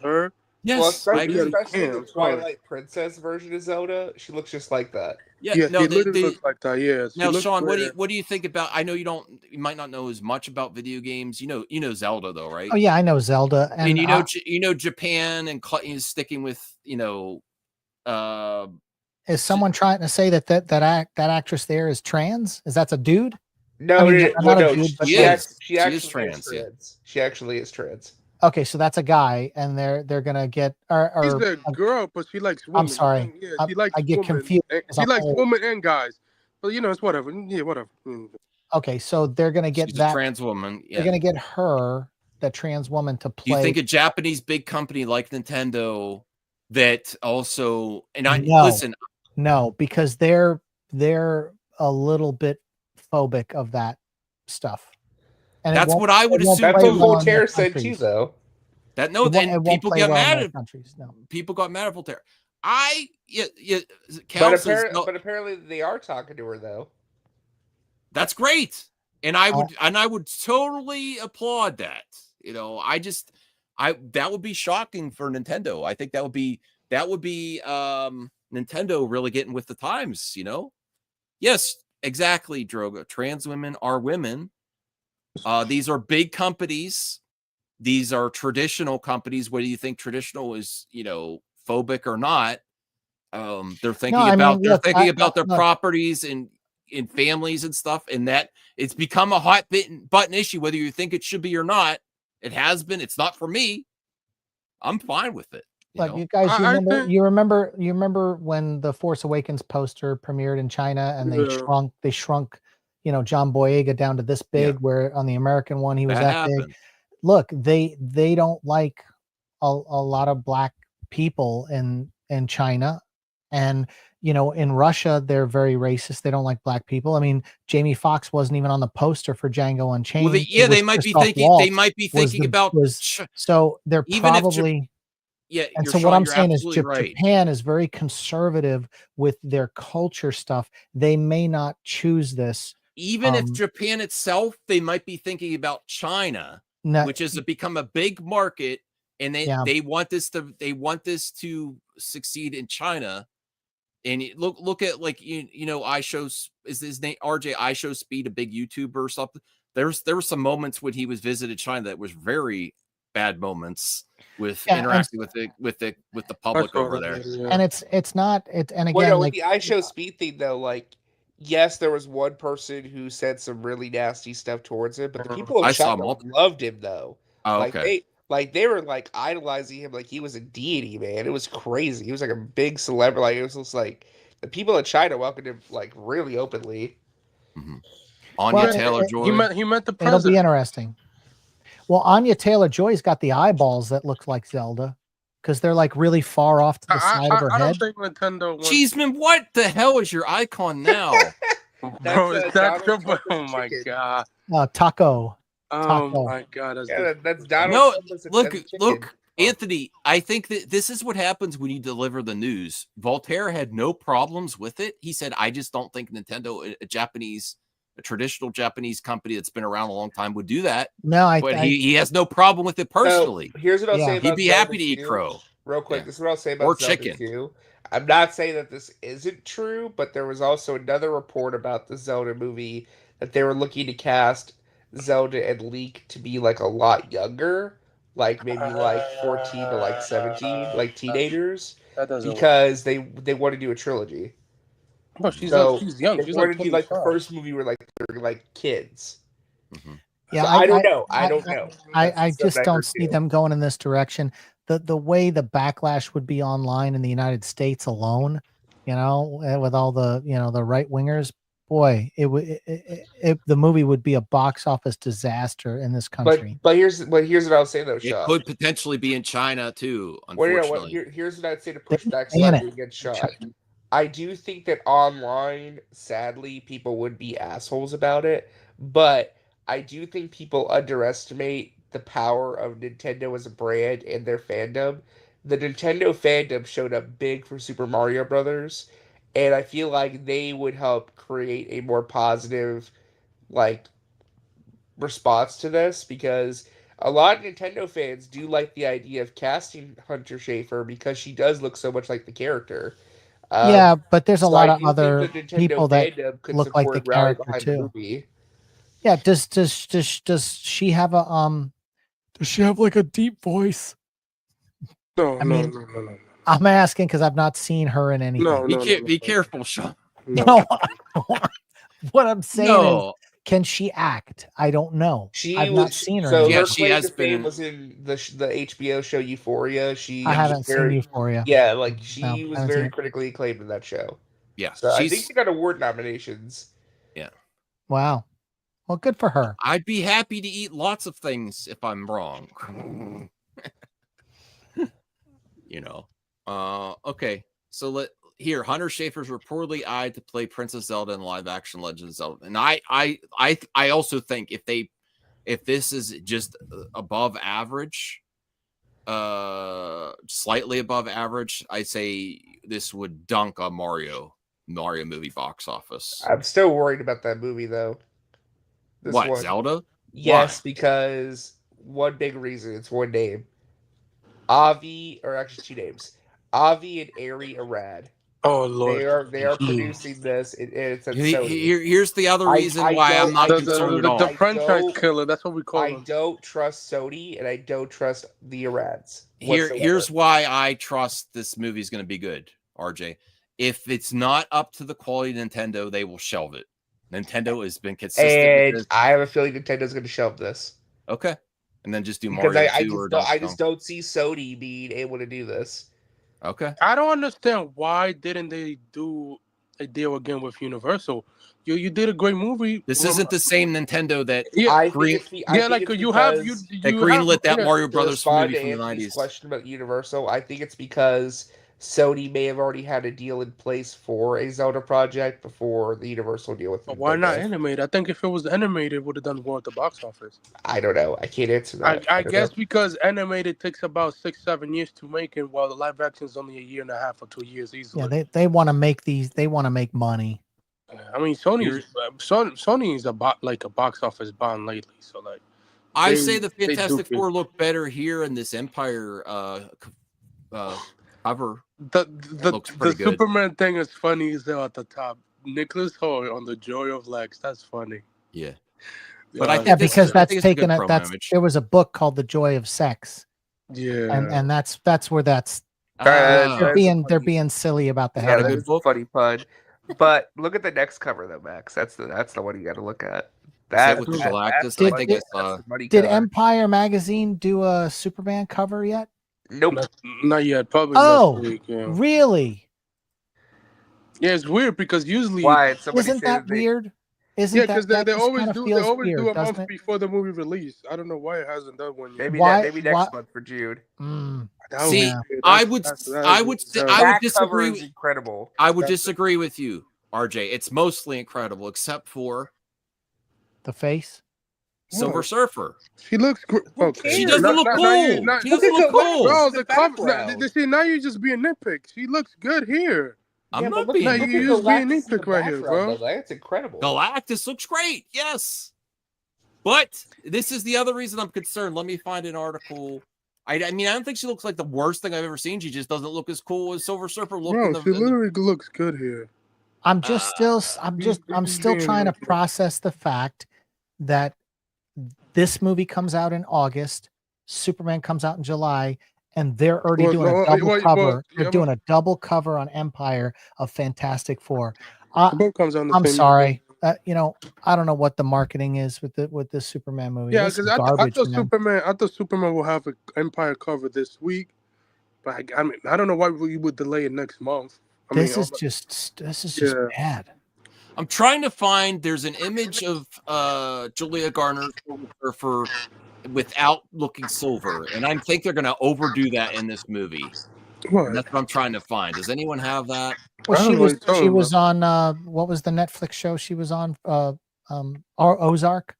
her. Yes, especially the Twilight Princess version of Zelda. She looks just like that. Yeah, she literally looks like that. Yeah. Now, Sean, what do you think about? I know you might not know as much about video games. You know Zelda though, right? Oh yeah, I know Zelda, and you know Japan and sticking with Is someone trying to say that actress there is trans? That's a dude? No, she is trans. She actually is trans. Okay, so that's a guy, and they're gonna get. She's a girl, but she likes women. I'm sorry, yeah, she likes I get women. confused. She likes women and guys, but it's whatever. Yeah, whatever. Okay, so they're gonna get that trans woman. Yeah. They're gonna get her, the trans woman, to play. Do you think a Japanese big company like Nintendo that also? And listen, no, because they're a little bit phobic of that stuff. And that's what I would assume. That's what Voltaire said too, though. People get mad at countries. No. People got mad at Voltaire. But apparently they are talking to her though. That's great, and I would totally applaud that. That would be shocking for Nintendo. I think that would be Nintendo really getting with the times. Yes, exactly, Droga. Trans women are women. These are big companies. These are traditional companies. Whether you think traditional is, phobic or not, they're thinking about their properties and in families and stuff. And that it's become a hot button issue, whether you think it should be or not. It has been. It's not for me. I'm fine with it. Like you guys, you remember when the Force Awakens poster premiered in China and they shrunk, John Boyega down to this big, where on the American one he was that big. Look, they don't like a lot of black people in China, and in Russia they're very racist. They don't like black people. I mean, Jamie Foxx wasn't even on the poster for Django Unchained. Well, they might be thinking about. So they're probably. And so what I'm saying is Japan is very conservative with their culture stuff. They may not choose this. Even if Japan itself, they might be thinking about China, which has become a big market, and they want this to succeed in China. And look at is his name RJ iShowSpeed, a big YouTuber or something. There were some moments when he was visited China that was very bad moments with interacting with the public over there. And it's not and again, with the iShowSpeed thing though, like yes, there was one person who said some really nasty stuff towards him, but the people in China loved him though. Oh, they were like idolizing him like he was a deity, man. It was crazy. He was like a big celebrity. Like it was just like the people in China welcomed him like really openly. Mm-hmm. Anya Taylor-Joy. He met the president. It'll be interesting. Well, Anya Taylor-Joy's got the eyeballs that look like Zelda because they're like really far off to the side of her head. Don't think Nintendo Cheeseman, what the hell is your icon now? Bro, oh my god. Taco. Oh my god, that's Donald. No, look, Anthony. I think that this is what happens when you deliver the news. Voltaire had no problems with it. He said, "I just don't think Nintendo, a traditional Japanese company that's been around a long time, would do that." No, he has no problem with it personally. So here's what I'll say about he'd be happy to eat crow. Real quick, this is what I'll say about Zelda chicken. 2. I'm not saying that this isn't true, but there was also another report about the Zelda movie that they were looking to cast Zelda and Link to be like a lot younger, like maybe like 14 to like 17, like teenagers, because they want to do a trilogy. Well, she's young. She's want to do like the first movie where like they're like kids. Mm-hmm. Yeah, so I don't know. I don't know. I just don't see them going in this direction. The way the backlash would be online in the United States alone, with all the the right wingers, boy, the movie would be a box office disaster in this country. But here's what I'll say though, Sean. It could potentially be in China too. Unfortunately, here's what I'd say to push back slightly against Sean. I do think that online, sadly, people would be assholes about it, but I do think people underestimate the power of Nintendo as a brand and their fandom. The Nintendo fandom showed up big for Super Mario Brothers, and I feel like they would help create a more positive, like, response to this, because a lot of Nintendo fans do like the idea of casting Hunter Schafer because she does look so much like the character. Yeah, but there's a lot of other people that look like the character too. Yeah, does she have a Does she have like a deep voice? No. I'm asking because I've not seen her in anything. Be careful, Sean. No. What I'm saying is, can she act? I don't know. I've not seen her. So yeah, her she has been. Was in the HBO show Euphoria. I haven't seen Euphoria. Yeah, like she was very critically acclaimed in that show. Yeah, so I think she got award nominations. Yeah. Wow. Well, good for her. I'd be happy to eat lots of things if I'm wrong. Okay. So Hunter Schafer's reportedly eyed to play Princess Zelda in live action Legend of Zelda. And I also think if this is just above average, slightly above average, I'd say this would dunk a Mario movie box office. I'm still worried about that movie though. Zelda? Yes, Why? Because one big reason, it's one name. Avi, or actually two names. Avi and Ari Arad. Oh Lord! They are producing this. It's at Sony. Here's the other reason why I'm not concerned at all. The franchise killer. That's what we call him. I don't trust Sony, and I don't trust the Arads. Here's why I trust this movie is going to be good, RJ. If it's not up to the quality of Nintendo, they will shelve it. Nintendo has been consistent. And I have a feeling Nintendo's going to shelve this. Okay. and then just do Because Mario I 2 or I Donkey just Kong. don't see Sony being able to do this. Okay. I don't understand why didn't they do a deal again with Universal? You did a great movie. This isn't the same Nintendo that Yeah, green that greenlit that Mario to Brothers respond movie to from the Anthony's 90s. question about Universal. I think it's because Sony may have already had a deal in place for a Zelda project before the Universal deal with But why not Nintendo. animated? I think if it was animated, it would have done well at the box office. I don't know. I can't answer that. I don't guess know. because animated takes about 6-7 years to make it, while the live action is only 1.5 or 2 years easily. Yeah, they want to make these. They want to make money. I mean, Sony is a box office bomb lately. So like, I say the Fantastic Four look better here in this Empire cover. The looks pretty good. Superman thing is funny as hell at the top. Nicholas Hoult on the Joy of Lex. That's funny. Yeah. But I think yeah, because that's it's taken. a good That's image. there was a book called The Joy of Sex. Yeah, and that's where that's they're being silly about the Yeah, headline. that's a funny pun. But look at the next cover though, Max. That's the one you got to look at. That with the Galactus. I think I saw. Did Empire magazine do a Superman cover yet? Nope, not yet. Probably. Oh, next week, yeah. really? Yeah, it's weird because usually isn't that weird? Isn't yeah, because that they just always kinda do. They feels always weird, do a doesn't month it? before the movie release. I don't know why it hasn't done one yet. maybe next month for June. See, I would disagree. Is incredible. I would disagree with you, RJ. It's mostly incredible, except for the face. Silver Surfer. She looks great. Okay. She doesn't look cool. She doesn't look cool. Bro, the cover. Now you're just being nitpick. She looks good here. I'm not being. No, you're just being nitpick right here, bro. That's incredible. Galactus looks great. Yes. But this is the other reason I'm concerned. Let me find an article. I mean, I don't think she looks like the worst thing I've ever seen. She just doesn't look as cool as Silver Surfer looked. Bro, she literally looks good here. I'm still trying to process the fact that this movie comes out in August, Superman comes out in July, and they're already doing a double cover. They're doing a double cover on Empire of Fantastic Four. I'm sorry. I don't know what the marketing is with this Superman movie. Yeah, because I thought Superman will have an Empire cover this week, but I mean, I don't know why we would delay it next month. This is just bad. I'm trying to find. There's an image of Julia Garner for without looking silver, and I think they're going to overdo that in this movie. And that's what I'm trying to find. Does anyone have that? Well, she was on what was the Netflix show she was on? Ozark.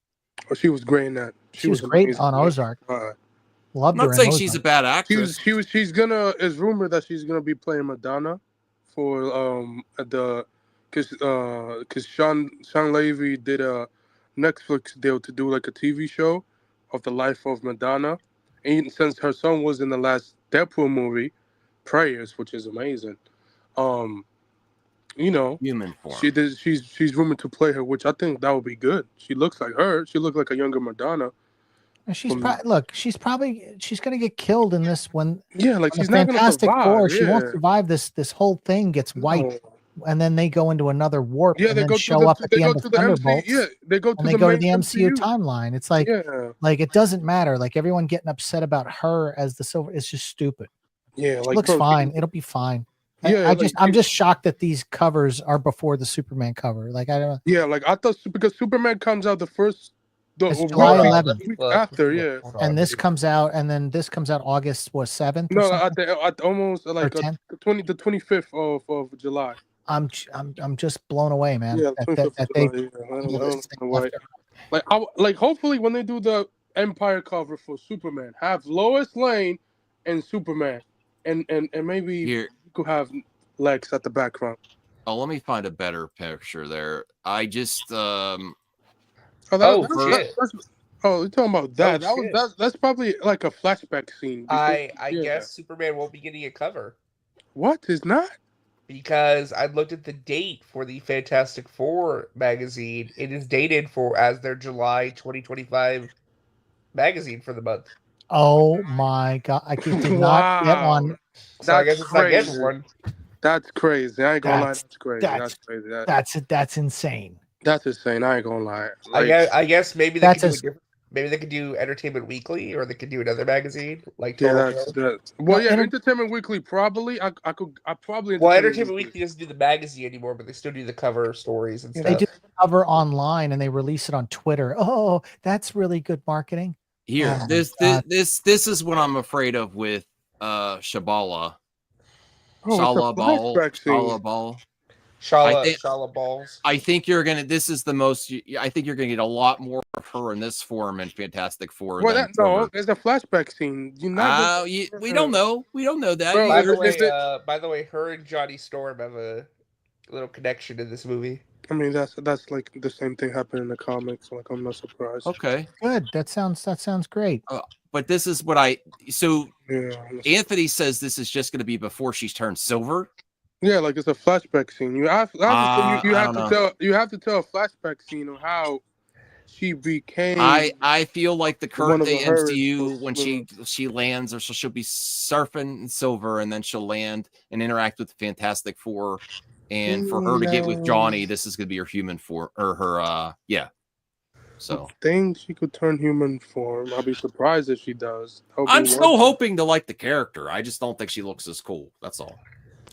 Oh, she was great in that. She was great on Ozark. Loved her. I'm not saying she's a bad actress. She's gonna. It's rumored that she's gonna be playing Madonna for because Sean Levy did a Netflix deal to do like a TV show of the life of Madonna, and since her son was in the last Deadpool movie, Prayers, which is amazing. Human form. She's rumored to play her, which I think that would be good. She looks like her. She looked like a younger Madonna. And she's gonna get killed in this one. Yeah, like she's not Fantastic gonna survive. Four. She won't survive this whole thing. Gets wiped, and then they go into another warp. Yeah, and they then go show up at the end of Thunderbolts. They go to the MCU timeline. It's like it doesn't matter. Like everyone getting upset about her as the silver. It's just stupid. Yeah, like looks fine. It'll be fine. Yeah, I'm just shocked that these covers are before the Superman cover. Like I don't. Yeah, like I thought because Superman comes out July 11th after, yeah. And this comes out, and then this comes out August 7th. No, at almost like the 25th of July. I'm just blown away, man. Yeah, like hopefully when they do the Empire cover for Superman, have Lois Lane and Superman, and maybe you could have Lex at the background. Oh, let me find a better picture there. I just you're talking about that? That's probably like a flashback scene. I guess Superman won't be getting a cover. What is not? Because I looked at the date for the Fantastic Four magazine. It is dated as their July 2025 magazine for the month. Oh my god! I did not get one. So I guess it's not getting one. That's crazy. I ain't gonna lie. That's crazy. That's crazy. That's insane. That's insane. I ain't gonna lie. I guess maybe they can do a different. Maybe they could do Entertainment Weekly, or they could do another magazine like Yeah, Total that's Film. that. Well, yeah, Entertainment Weekly probably. I probably. Well, Entertainment Weekly doesn't do the magazine anymore, but they still do the cover stories and They stuff. do cover online and they release it on Twitter. Oh, that's really good marketing. Here, Oh, this is what I'm afraid of with Shabala. Shala Ball. Shala Balls. I think you're gonna. This is the most. I think you're gonna get a lot more of her in this form in Fantastic Four. Well, there's a flashback scene. We don't know. We don't know that. Bro, By the way, her and Johnny Storm have a little connection in this movie. I mean, that's like the same thing happened in the comics. Like, I'm not surprised. Okay, good. That sounds great. But this is what Anthony says this is just going to be before she's turned silver. Yeah, like it's a flashback scene. You have to tell a flashback scene of how she became. I feel like the current day MCU when she lands, or she'll be surfing in silver, and then she'll land and interact with the Fantastic Four. And for her to get with Johnny, this is going to be her human form, or her So I think she could turn human form. I'll be surprised if she does. I'm still hoping to like the character. I just don't think she looks as cool. That's all.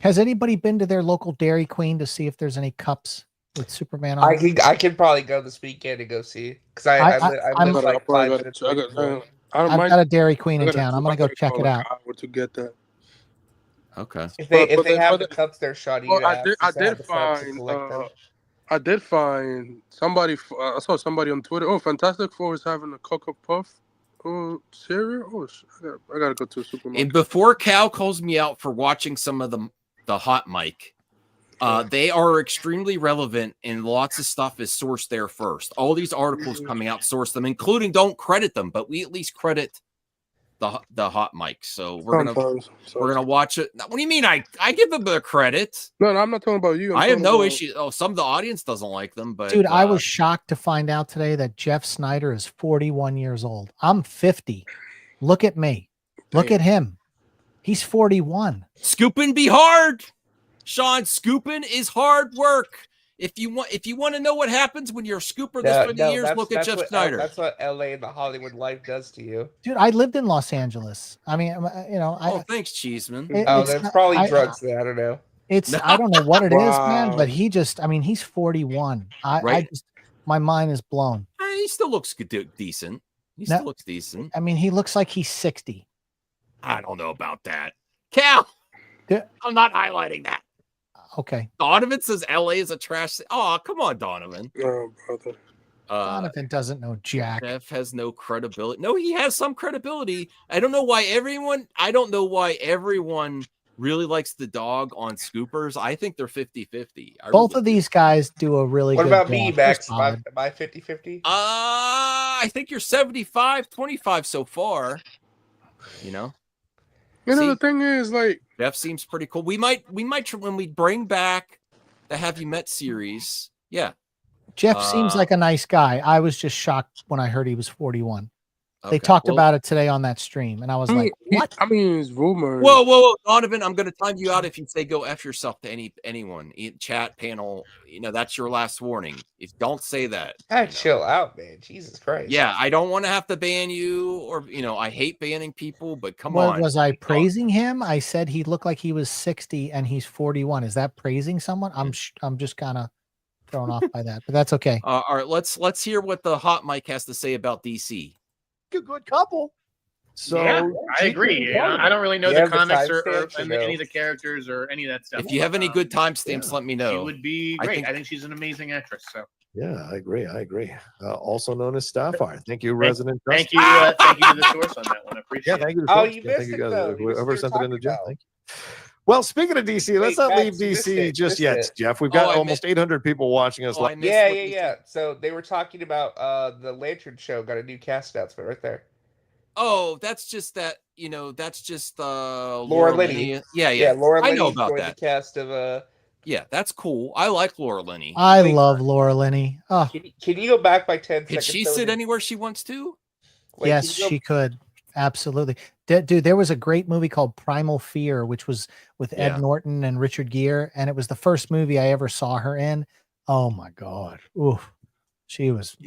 Has anybody been to their local Dairy Queen to see if there's any cups with Superman on? I can probably go this weekend and go see, because I live like 5 minutes. I've got a Dairy Queen in town. I'm gonna go check it out. To get that. Okay. If they have the cups there, Sean, I did find somebody. I saw somebody on Twitter. Oh, Fantastic Four is having a Cocoa Puff cereal. Oh, I gotta go to a supermarket. And before Cal calls me out for watching some of the hot mic, they are extremely relevant, and lots of stuff is sourced there first. All these articles coming out source them, including don't credit them, but we at least credit the hot mic. So we're gonna watch it. What do you mean? I give them the credit. No, I'm not talking about you. I have no issue. Oh, some of the audience doesn't like them, but dude, I was shocked to find out today that Jeff Snyder is 41 years old. I'm 50. Look at me. Look at him. He's 41. Scooping be hard, Sean. Scooping is hard work. If you want to know what happens when you're a scooper this many years, look at Jeff Snyder. That's what LA and the Hollywood life does to you. Dude, I lived in Los Angeles. I mean, thanks, Cheeseman. That's probably drugs. I don't know. I don't know what it is, man, but he's 41. My mind is blown. He still looks decent. He still looks decent. I mean, he looks like he's 60. I don't know about that. Cal, I'm not highlighting that. Okay. Donovan says LA is a trash. Oh, come on, Donovan. Oh, brother. Donovan doesn't know jack. Jeff has no credibility. No, he has some credibility. I don't know why everyone really likes the dog on Scoopers. I think they're 50-50. Both of these guys do a really good job. What about me, Max? Am I 50-50? I think you're 75-25 so far. The thing is, like, Jeff seems pretty cool. We might when we bring back the Have You Met series. Yeah. Jeff seems like a nice guy. I was just shocked when I heard he was 41. Okay. They talked about it today on that stream, and I was like, "What?" I mean, it's rumors. Whoa, Donovan! I'm going to time you out if you say "go f yourself" to anyone, chat panel. That's your last warning. If don't say that, chill out, man. Jesus Christ. Yeah, I don't want to have to ban you, or I hate banning people, but come on. Was I praising him? I said he looked like he was 60 and he's 41. Is that praising someone? I'm just kind of thrown off by that, but that's okay. All right, let's hear what the hot mic has to say about DC. A good couple. So yeah, I agree. I don't really know the comics or any of the characters or any of that stuff. If you have any good timestamps, let me know. She would be great. I think she's an amazing actress. So yeah, I agree. Also known as Starfire. Thank you, Resident. Thank you to the source on that one. I appreciate it. Thank you. Thank you guys. Whoever sent it in the chat. Thank you. Well, speaking of DC, let's not leave DC just yet, Jeff. We've got almost 800 people watching us. Yeah. So they were talking about the Lantern Show got a new cast announcement right there. Oh, that's just Laura Linney. Yeah. Laura Linney. I know about that. The cast of Yeah, that's cool. I like Laura Linney. I love Laura Linney. Oh, can you go back by 10 seconds? Could she sit anywhere she wants to? Yes, she could. Absolutely. Dude, there was a great movie called Primal Fear, which was with Ed Norton and Richard Gere, and it was the first movie I ever saw her in. Oh my God. Oof. She was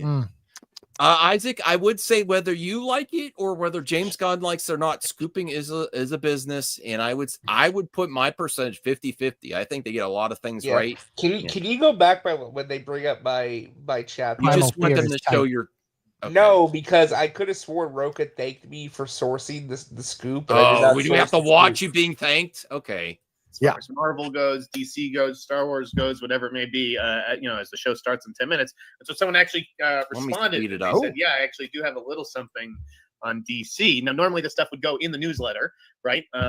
Isaac, I would say whether you like it or whether James Gunn likes it or not, scooping is a business, and I would put my percentage 50-50. I think they get a lot of things right. Can you go back by when they bring up my chat? You just want them to show your. Okay. No, because I could have sworn Roka thanked me for sourcing the scoop. But we do have to watch you being thanked. Okay. As far as Marvel goes, DC goes, Star Wars goes, whatever it may be, as the show starts in 10 minutes. And so someone actually responded. They said, yeah, I actually do have a little something on DC. Now, normally this stuff would go in the newsletter, right? But,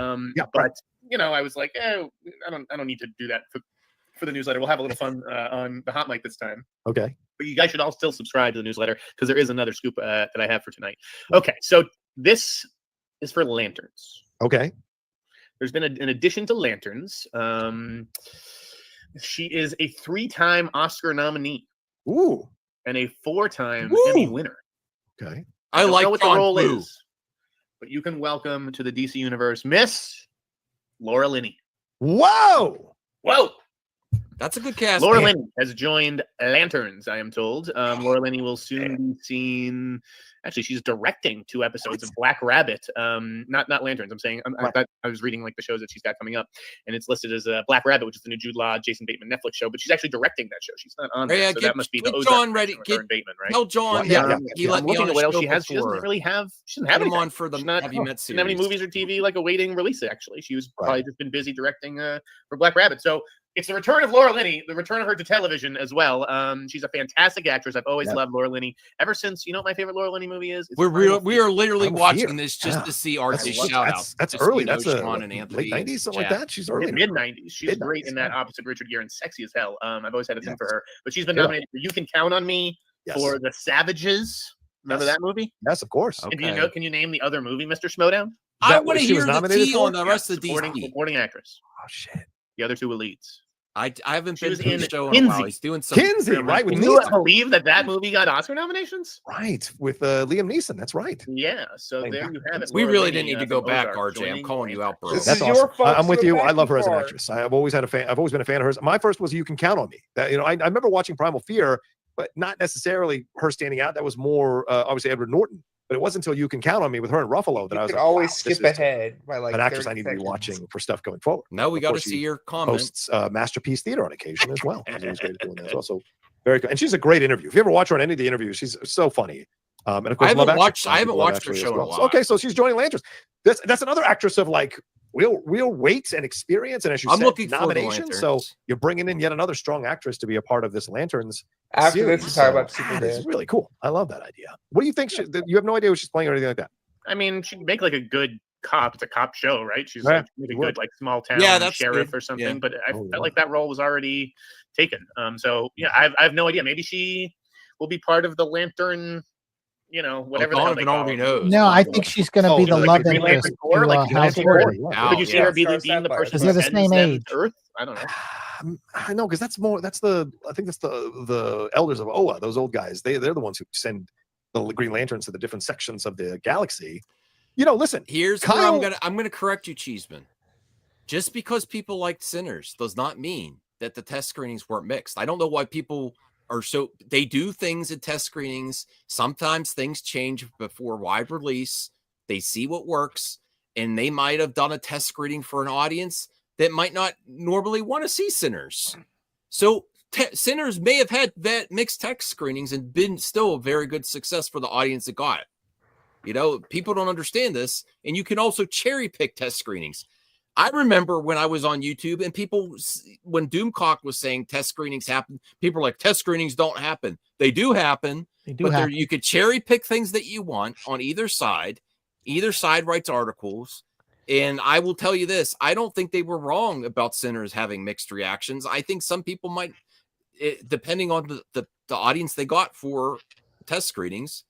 I was like, I don't need to do that for the newsletter. We'll have a little fun on the hot mic this time. Okay. But you guys should all still subscribe to the newsletter because there is another scoop that I have for tonight. Okay, so this is for Lanterns. Okay. There's been an addition to Lanterns. She is a 3-time Oscar nominee. Ooh. And a 4-time Emmy winner. Okay. I don't know what John the role Blue. is, but you can welcome to the DC universe Miss Laura Linney. Whoa. That's a good cast. Laura Linney has joined Lanterns, I am told. Laura Linney will soon be seen. Actually, she's directing 2 episodes of Black Rabbit. Not Lanterns. I'm saying I was reading like the shows that she's got coming up, and it's listed as Black Rabbit, which is the new Jude Law, Jason Bateman Netflix show. But she's actually directing that show. She's not on there, so that must be the Ozark John ready. Get Bateman, right? Tell John. He let me on what else show she has. She before. doesn't really have. She doesn't have Put him anything. on for the She's not, Have You Met doesn't have any series. movies or TV like awaiting release. Actually, she was probably just been busy directing for Black Rabbit. So. It's the return of Laura Linney, the return of her to television as well. She's a fantastic actress. I've always loved Laura Linney ever since. You know what my favorite Laura Linney movie is? We are literally watching this just to see Archie's shout out. That's early. That's a late 90s, something like that. She's early. Mid 90s. She's great in that opposite Richard Gere and Sexy as Hell. I've always had a thing for her. But she's been nominated for You Can Count on Me, for The Savages. Remember that movie? Yes, of course. And can you name the other movie, Mr. Schmodown? I want to hear the tea on the rest of the supporting actress. Oh shit. The other 2 were leads. I haven't been to the show in Kinsey. a while. He's doing some Kinsey, right? Can you believe that movie got Oscar nominations? Right, with Liam Neeson. That's right. Yeah, so there you have it. We really didn't need to go back, RJ. I'm calling you out, bro. That's awesome. I'm with you. I love her as an actress. I've always been a fan of hers. My first was You Can Count on Me. I remember watching Primal Fear, but not necessarily her standing out. That was more obviously Edward Norton. But it wasn't until You Can Count on Me with her and Ruffalo that I was like, always skip ahead by like an actress I need to be watching for stuff going forward. Now we got to see your comment. Hosts Masterpiece Theater on occasion as well. She's always great at doing that as well. So very good, and she's a great interview. If you ever watch her on any of the interviews, she's so funny. And of course, I haven't watched her show in a while. So, okay, so she's joining Lanterns. That's another actress of like real weight and experience, and as you said, nomination. So you're bringing in yet another strong actress to be a part of this Lanterns. After this, we talk about Superman. It's really cool. I love that idea. What do you think? You have no idea what she's playing or anything like that. I mean, she'd make like a good cop. It's a cop show, right? She's like a good like small town sheriff or something. But I felt like that role was already taken. So yeah, I have no idea. Maybe she will be part of the Lantern. Whatever the hell they call it. No, I think she's going to be the love interest to Household. Could you see her being the person because they're the same age? Earth? I don't know. I know, because I think that's the elders of Oa, those old guys. They're the ones who send the Green Lanterns to the different sections of the galaxy. Listen. Here's where I'm gonna correct you, Cheeseman. Just because people liked Sinners does not mean that the test screenings weren't mixed. I don't know why people are they do things at test screenings. Sometimes things change before wide release. They see what works, and they might have done a test screening for an audience that might not normally want to see Sinners. So Sinners may have had that mixed test screenings and been still a very good success for the audience that got it. People don't understand this, and you can also cherry pick test screenings. I remember when I was on YouTube and when Doomcock was saying test screenings happen, people were like, test screenings don't happen. They do happen, but you could cherry pick things that you want on either side. Either side writes articles. And I will tell you this, I don't think they were wrong about Sinners having mixed reactions. I think some people might, depending on the audience they got for test screenings,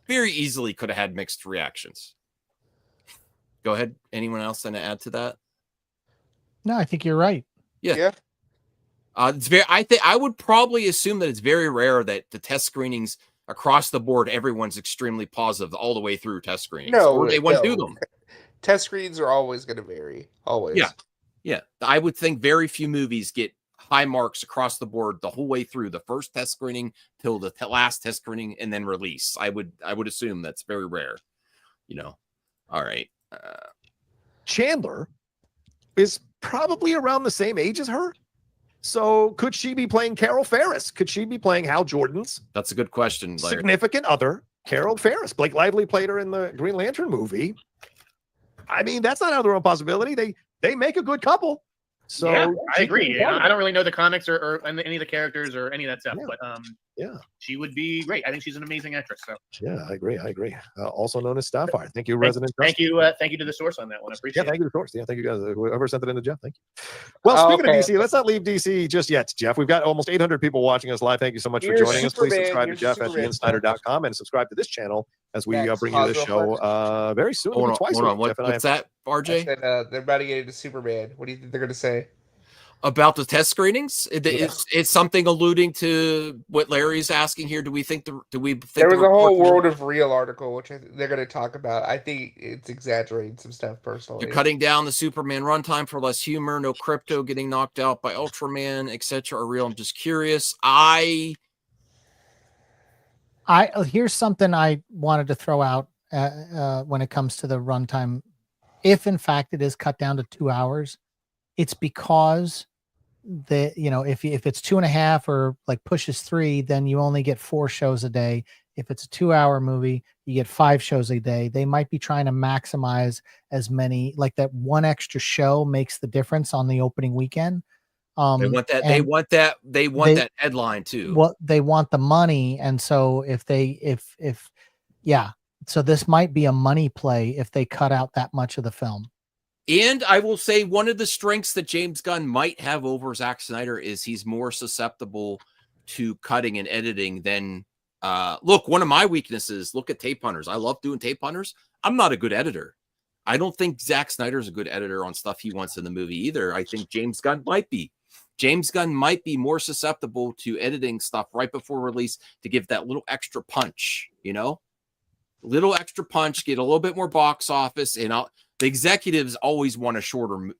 very easily could have had mixed reactions. Go ahead. Anyone else want to add to that? No, I think you're right. Yeah. It's very. I would probably assume that it's very rare that the test screenings across the board, everyone's extremely positive all the way through test screenings. No, they wouldn't do them. Test screens are always going to vary. Always. Yeah. I would think very few movies get high marks across the board the whole way through the first test screening till the last test screening and then release. I would assume that's very rare. All right. Chandler is probably around the same age as her. So could she be playing Carol Ferris? Could she be playing Hal Jordan's? That's a good question, Larry. Significant other, Carol Ferris. Blake Lively played her in the Green Lantern movie. I mean, that's not out of the realm of possibility. They make a good couple. So yeah, I agree. I don't really know the comics or any of the characters or any of that stuff, but she would be great. I think she's an amazing actress. So yeah, I agree. Also known as Starfire. Thank you, Thank you to the source on that one. I appreciate it. Thank you to the source. Yeah, thank you guys. Whoever sent it in to Jeff. Thank you. Well, speaking of DC, let's not leave DC just yet, Jeff. We've got almost 800 people watching us live. Thank you so much for joining us. Please subscribe to Jeff at theinsider.com and subscribe to this channel as we bring you this show very soon. Hold on. What's that, RJ? They're about to get into Superman. What do you think they're going to say? About the test screenings, it's something alluding to what Larry's asking here. Do we think there was a whole World of Real article which they're going to talk about? I think it's exaggerating some stuff personally. They're cutting down the Superman runtime for less humor, no crypto getting knocked out by Ultraman, etc. Are real. I'm just curious. Here's something I wanted to throw out when it comes to the runtime. If in fact it is cut down to 2 hours, it's because if it's 2.5 or like pushes 3, then you only get 4 shows a day. If it's a 2-hour movie, you get 5 shows a day. They might be trying to maximize as many, like that one extra show makes the difference on the opening weekend. They want that. They want that headline too. Well, they want the money, and so so this might be a money play if they cut out that much of the film. And I will say one of the strengths that James Gunn might have over Zack Snyder is he's more susceptible to cutting and editing than look, one of my weaknesses, look at tape hunters. I love doing tape hunters. I'm not a good editor. I don't think Zack Snyder is a good editor on stuff he wants in the movie either. I think James Gunn might be. James Gunn might be more susceptible to editing stuff right before release to give that little extra punch, little extra punch, get a little bit more box office. And the executives always want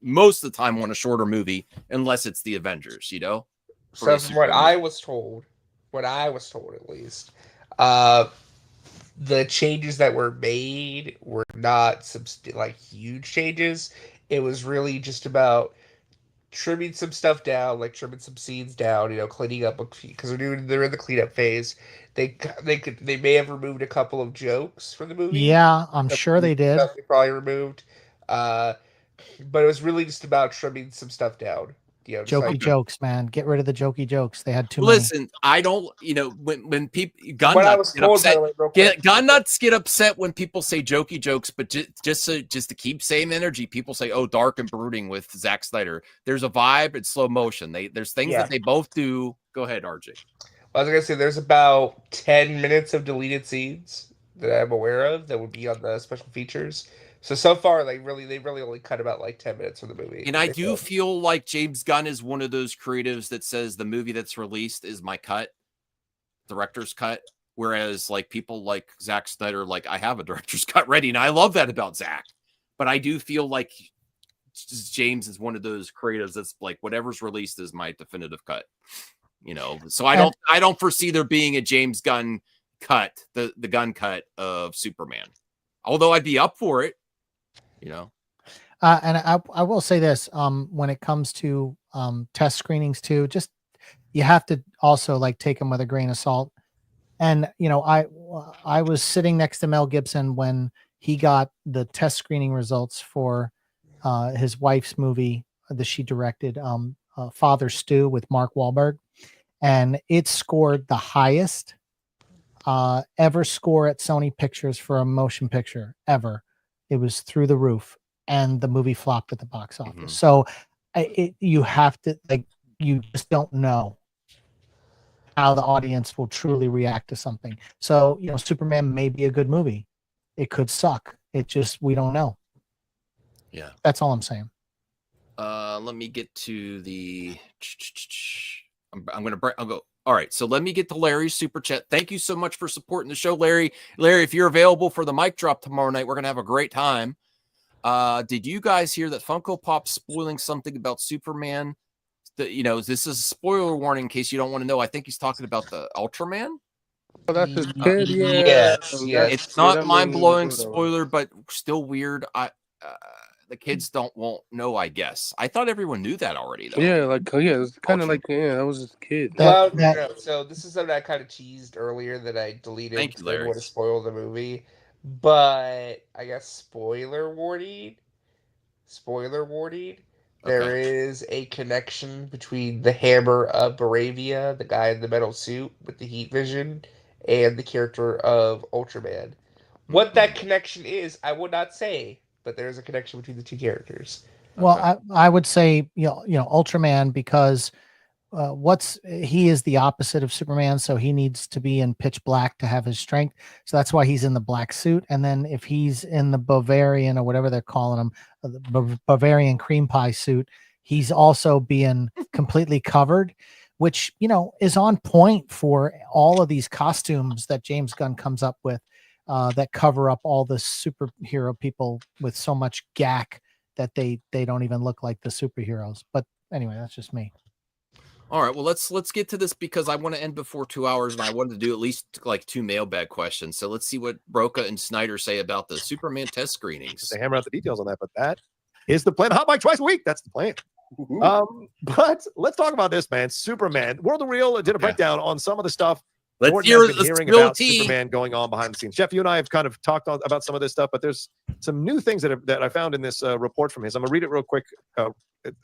most of the time want a shorter movie, unless it's the Avengers, So from what I was told at least, the changes that were made were not huge changes. It was really just about trimming some stuff down, like trimming some scenes down, cleaning up because they're in the cleanup phase. They may have removed a couple of jokes from the movie. Yeah, I'm sure they did. They probably removed, but it was really just about trimming some stuff down. Jokey jokes, man. Get rid of the jokey jokes. They had too many. Listen, I don't. When people gun nuts get upset when people say jokey jokes, but just to keep same energy, people say, "Oh, dark and brooding" with Zack Snyder. There's a vibe. It's slow motion. There's things that they both do. Go ahead, RJ. I was gonna say there's about 10 minutes of deleted scenes that I'm aware of that would be on the special features. So far, they really only cut about 10 minutes from the movie. And I do feel like James Gunn is one of those creatives that says the movie that's released is my cut, director's cut. Whereas people like Zack Snyder, I have a director's cut ready, and I love that about Zack. But I do feel like James is one of those creatives that's whatever's released is my definitive cut. So I don't foresee there being a James Gunn cut, the Gunn cut of Superman. Although I'd be up for it. And I will say this, when it comes to test screenings too, just you have to also take them with a grain of salt. And I was sitting next to Mel Gibson when he got the test screening results for his wife's movie that she directed, Father Stew with Mark Wahlberg, and it scored the highest ever score at Sony Pictures for a motion picture ever. It was through the roof, and the movie flopped at the box office. Mm-hmm. So you have to you just don't know how the audience will truly react to something. So, Superman may be a good movie. It could suck. We don't know. Yeah. That's all I'm saying. Let me get to the, I'll go. All right, so let me get to Larry's super chat. Thank you so much for supporting the show, Larry. Larry, if you're available for the mic drop tomorrow night, we're going to have a great time. Did you guys hear that Funko Pop's spoiling something about Superman this is a spoiler warning in case you don't want to know. I think he's talking about the Ultraman. Oh, that's his kid. Yeah. Yes. It's not mind-blowing spoiler, but still weird. The kids won't know, I guess. I thought everyone knew that already, though. Yeah, it's kind of that was his kid. Well, no, so this is something I kind of teased earlier that I deleted. Thank you, Larry. I didn't want to spoil the movie, but I guess spoiler warning. There is a connection between the Hammer of Baravia, the guy in the metal suit with the heat vision, and the character of Ultraman. What that connection is, I will not say, but there is a connection between the two characters. Well, I would say Ultraman, because he is the opposite of Superman, so he needs to be in pitch black to have his strength. So that's why he's in the black suit. And then if he's in the Bavarian or whatever they're calling him, the Bavarian cream pie suit, he's also being completely covered, which is on point for all of these costumes that James Gunn comes up with, that cover up all the superhero people with so much gack that they don't even look like the superheroes. But anyway, that's just me. All right, well, let's get to this because I want to end before 2 hours, and I wanted to do at least like 2 mailbag questions. So let's see what Broca and Snyder say about the Superman test screenings. They hammer out the details on that, but that is the plan. Hot mic twice a week. That's the plan. But let's talk about this, man. Superman. World of Real did a breakdown on some of the stuff. Let's hearing about Superman going on behind the scenes. Jeff, you and I have kind of talked about some of this stuff, but there's some new things that I found in this report from his. I'm gonna read it real quick.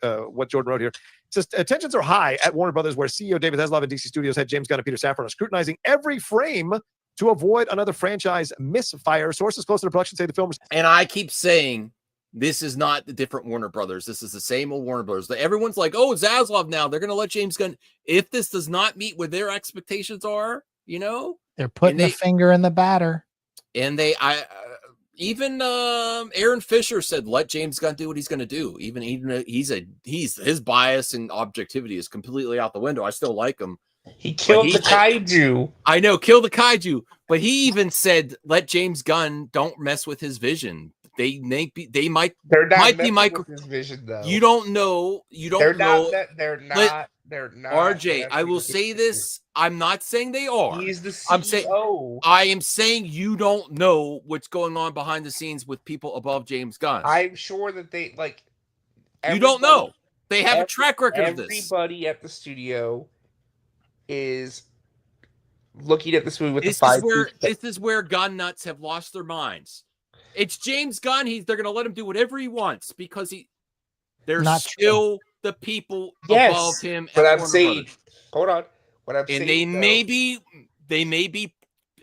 What Jordan wrote here. It says tensions are high at Warner Brothers, where CEO David Zaslav and DC Studios head James Gunn and Peter Safran are scrutinizing every frame to avoid another franchise misfire. Sources close to the production say the film. And I keep saying this is not the different Warner Brothers. This is the same old Warner Brothers. Everyone's like, oh, Zaslav now. They're going to let James Gunn. If this does not meet what their expectations are, they're putting the finger in the batter. And even Aaron Fisher said, let James Gunn do what he's going to do. Even his bias and objectivity is completely out the window. I still like him. He killed the kaiju. I know, kill the kaiju. But he even said, let James Gunn don't mess with his vision. They might be with his vision, though. You don't know. They're not. RJ, I will say this. I'm not saying they are. He's the CEO. I am saying you don't know what's going on behind the scenes with people above James Gunn. I'm sure that they you don't know. They have a track record of this. Everybody at the studio is looking at this movie with this is where Gunn nuts have lost their minds. It's James Gunn. They're going to let him do whatever he wants because there's still the people above him. But I'm saying, hold on. What I'm saying, they may be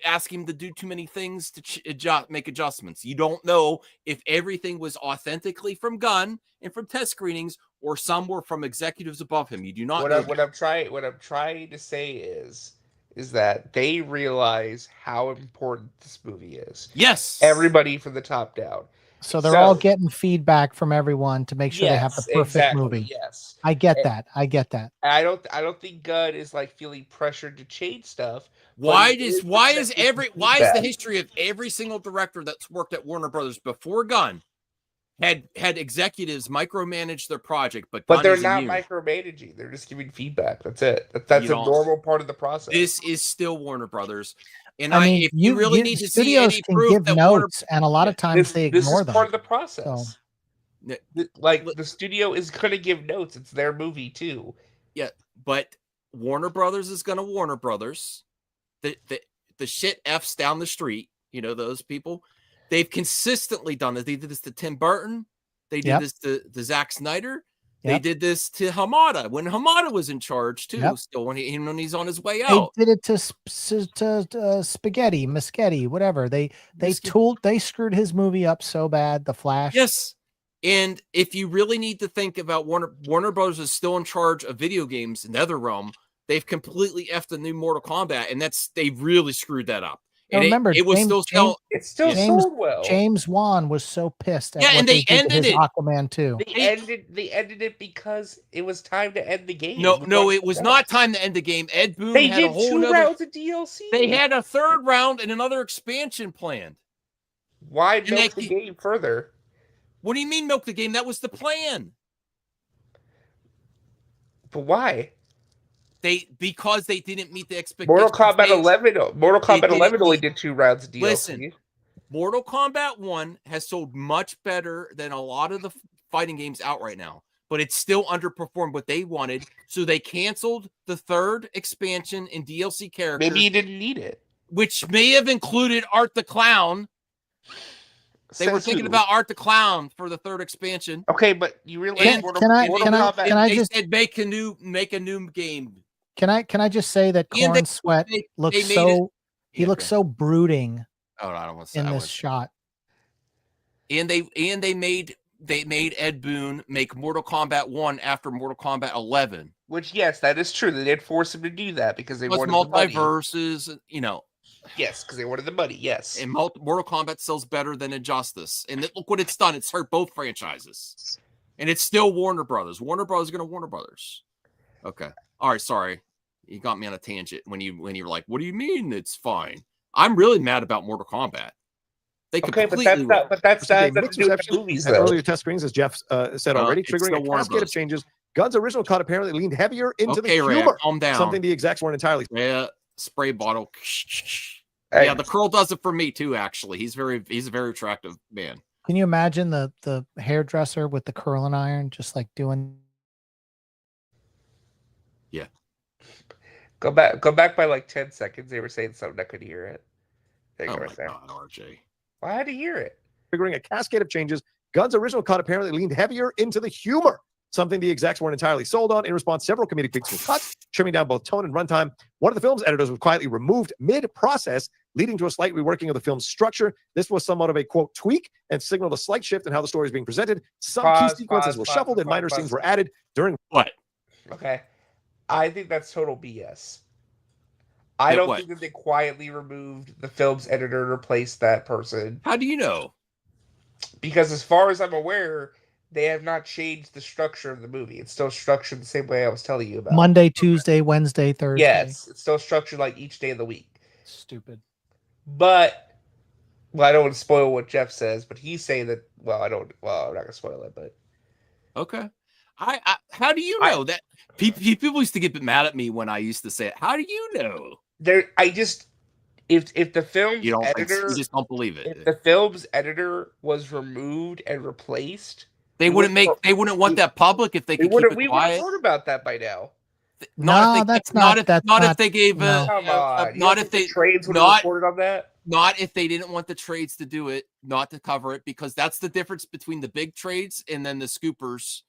asking him to do too many things to make adjustments. You don't know if everything was authentically from Gunn and from test screenings, or some were from executives above him. You do not know. What I'm trying to say is that they realize how important this movie is. Yes, everybody from the top down. So they're all getting feedback from everyone to make sure they have the perfect movie. Yes, I get that. I don't think Gunn is feeling pressured to change stuff. Why is the history of every single director that's worked at Warner Brothers before Gunn had executives micromanage their project, but they're not micromanaging. They're just giving feedback. That's it. That's a normal part of the process. This is still Warner Brothers. And if you really need to see any proof give that notes, and a lot of times they ignore them. This is part of the process. So. The studio is going to give notes. It's their movie too. Yeah, but Warner Brothers is going to Warner Brothers. The shit F's down the street. Those people. They've consistently done this. They did this to Tim Burton. They did this to Zack Snyder. They did this to Hamada when Hamada was in charge too. Still, when he's on his way out, they did it to Spaghetti, Muschetti, whatever. They screwed his movie up so bad. The Flash. Yes, and if you really need to think about Warner Brothers is still in charge of video games in NetherRealm. They've completely effed the new Mortal Kombat, and they really screwed that up. And remember, it was it's still sold well. James Wan was so pissed at and they ended it. Aquaman 2. They ended it because it was time to end the game. No, it was not time to end the game. Ed Boon had a whole 2 rounds of DLC. They had a 3rd round and another expansion planned. Why milk the game further? What do you mean milk the game? That was the plan. But why? Because they didn't meet the expectations. Mortal Kombat 11 only did 2 rounds of DLC. Listen, Mortal Kombat 1 has sold much better than a lot of the fighting games out right now, but it still underperformed what they wanted, so they canceled the 3rd expansion and DLC characters. Maybe you didn't need it. Which may have included Art the Clown. They were thinking about Art the Clown for the 3rd expansion. Okay, but you really they said make a new game. Can I just say that Corn Sweat looks so he looks so brooding. Oh, no, I don't want to say in this shot. And they made Ed Boon make Mortal Kombat 1 after Mortal Kombat 11. Which, yes, that is true. They did force him to do that because they wanted multiverses, Yes, because they wanted the money. Yes, and Mortal Kombat sells better than Injustice, and look what it's done. It's hurt both franchises, and it's still Warner Brothers. Warner Brothers is going to Warner Brothers. Okay, all right. Sorry, you got me on a tangent when you were like, "What do you mean it's fine?" I'm really mad about Mortal Kombat. They completely. But that's not movies. Earlier test screens, as Jeff said already, triggering a cascade of changes. Gunn's original cut apparently leaned heavier into the humor. Calm down. Something the execs weren't entirely. Yeah, spray bottle. Yeah, the curl does it for me too. Actually, he's a very attractive man. Can you imagine the hairdresser with the curling iron, just like doing? Yeah. Go back by like 10 seconds. They were saying something I could hear it. There you go, right there. God, RJ. Well, I had to hear it. Triggering a cascade of changes. Gunn's original cut apparently leaned heavier into the humor. Something the execs weren't entirely sold on. In response, several comedic beats were cut, trimming down both tone and runtime. One of the film's editors was quietly removed mid-process, leading to a slight reworking of the film's structure. This was somewhat of a, quote, tweak and signaled a slight shift in how the story is being presented. Some key sequences were shuffled and minor scenes were added during... What? Okay. I think that's total BS. I don't think that they quietly removed the film's editor and replaced that person. How do you know? Because as far as I'm aware... they have not changed the structure of the movie. It's still structured the same way I was telling you about. Monday, Tuesday, Wednesday, Thursday. Yes, it's still structured like each day of the week. Stupid. But, I don't want to spoil what Jeff says, but he's saying that, I'm not going to spoil it, but. Okay. How do you know that? People used to get mad at me when I used to say it. How do you know? If the film's editor. You just don't believe it. If the film's editor was removed and replaced. They wouldn't want that public if they could keep it quiet. We would have heard about that by now. Not if they gave not if they trades would have reported on that. Not if they didn't want the trades to do it, not to cover it, because that's the difference between the big trades and then the scoopers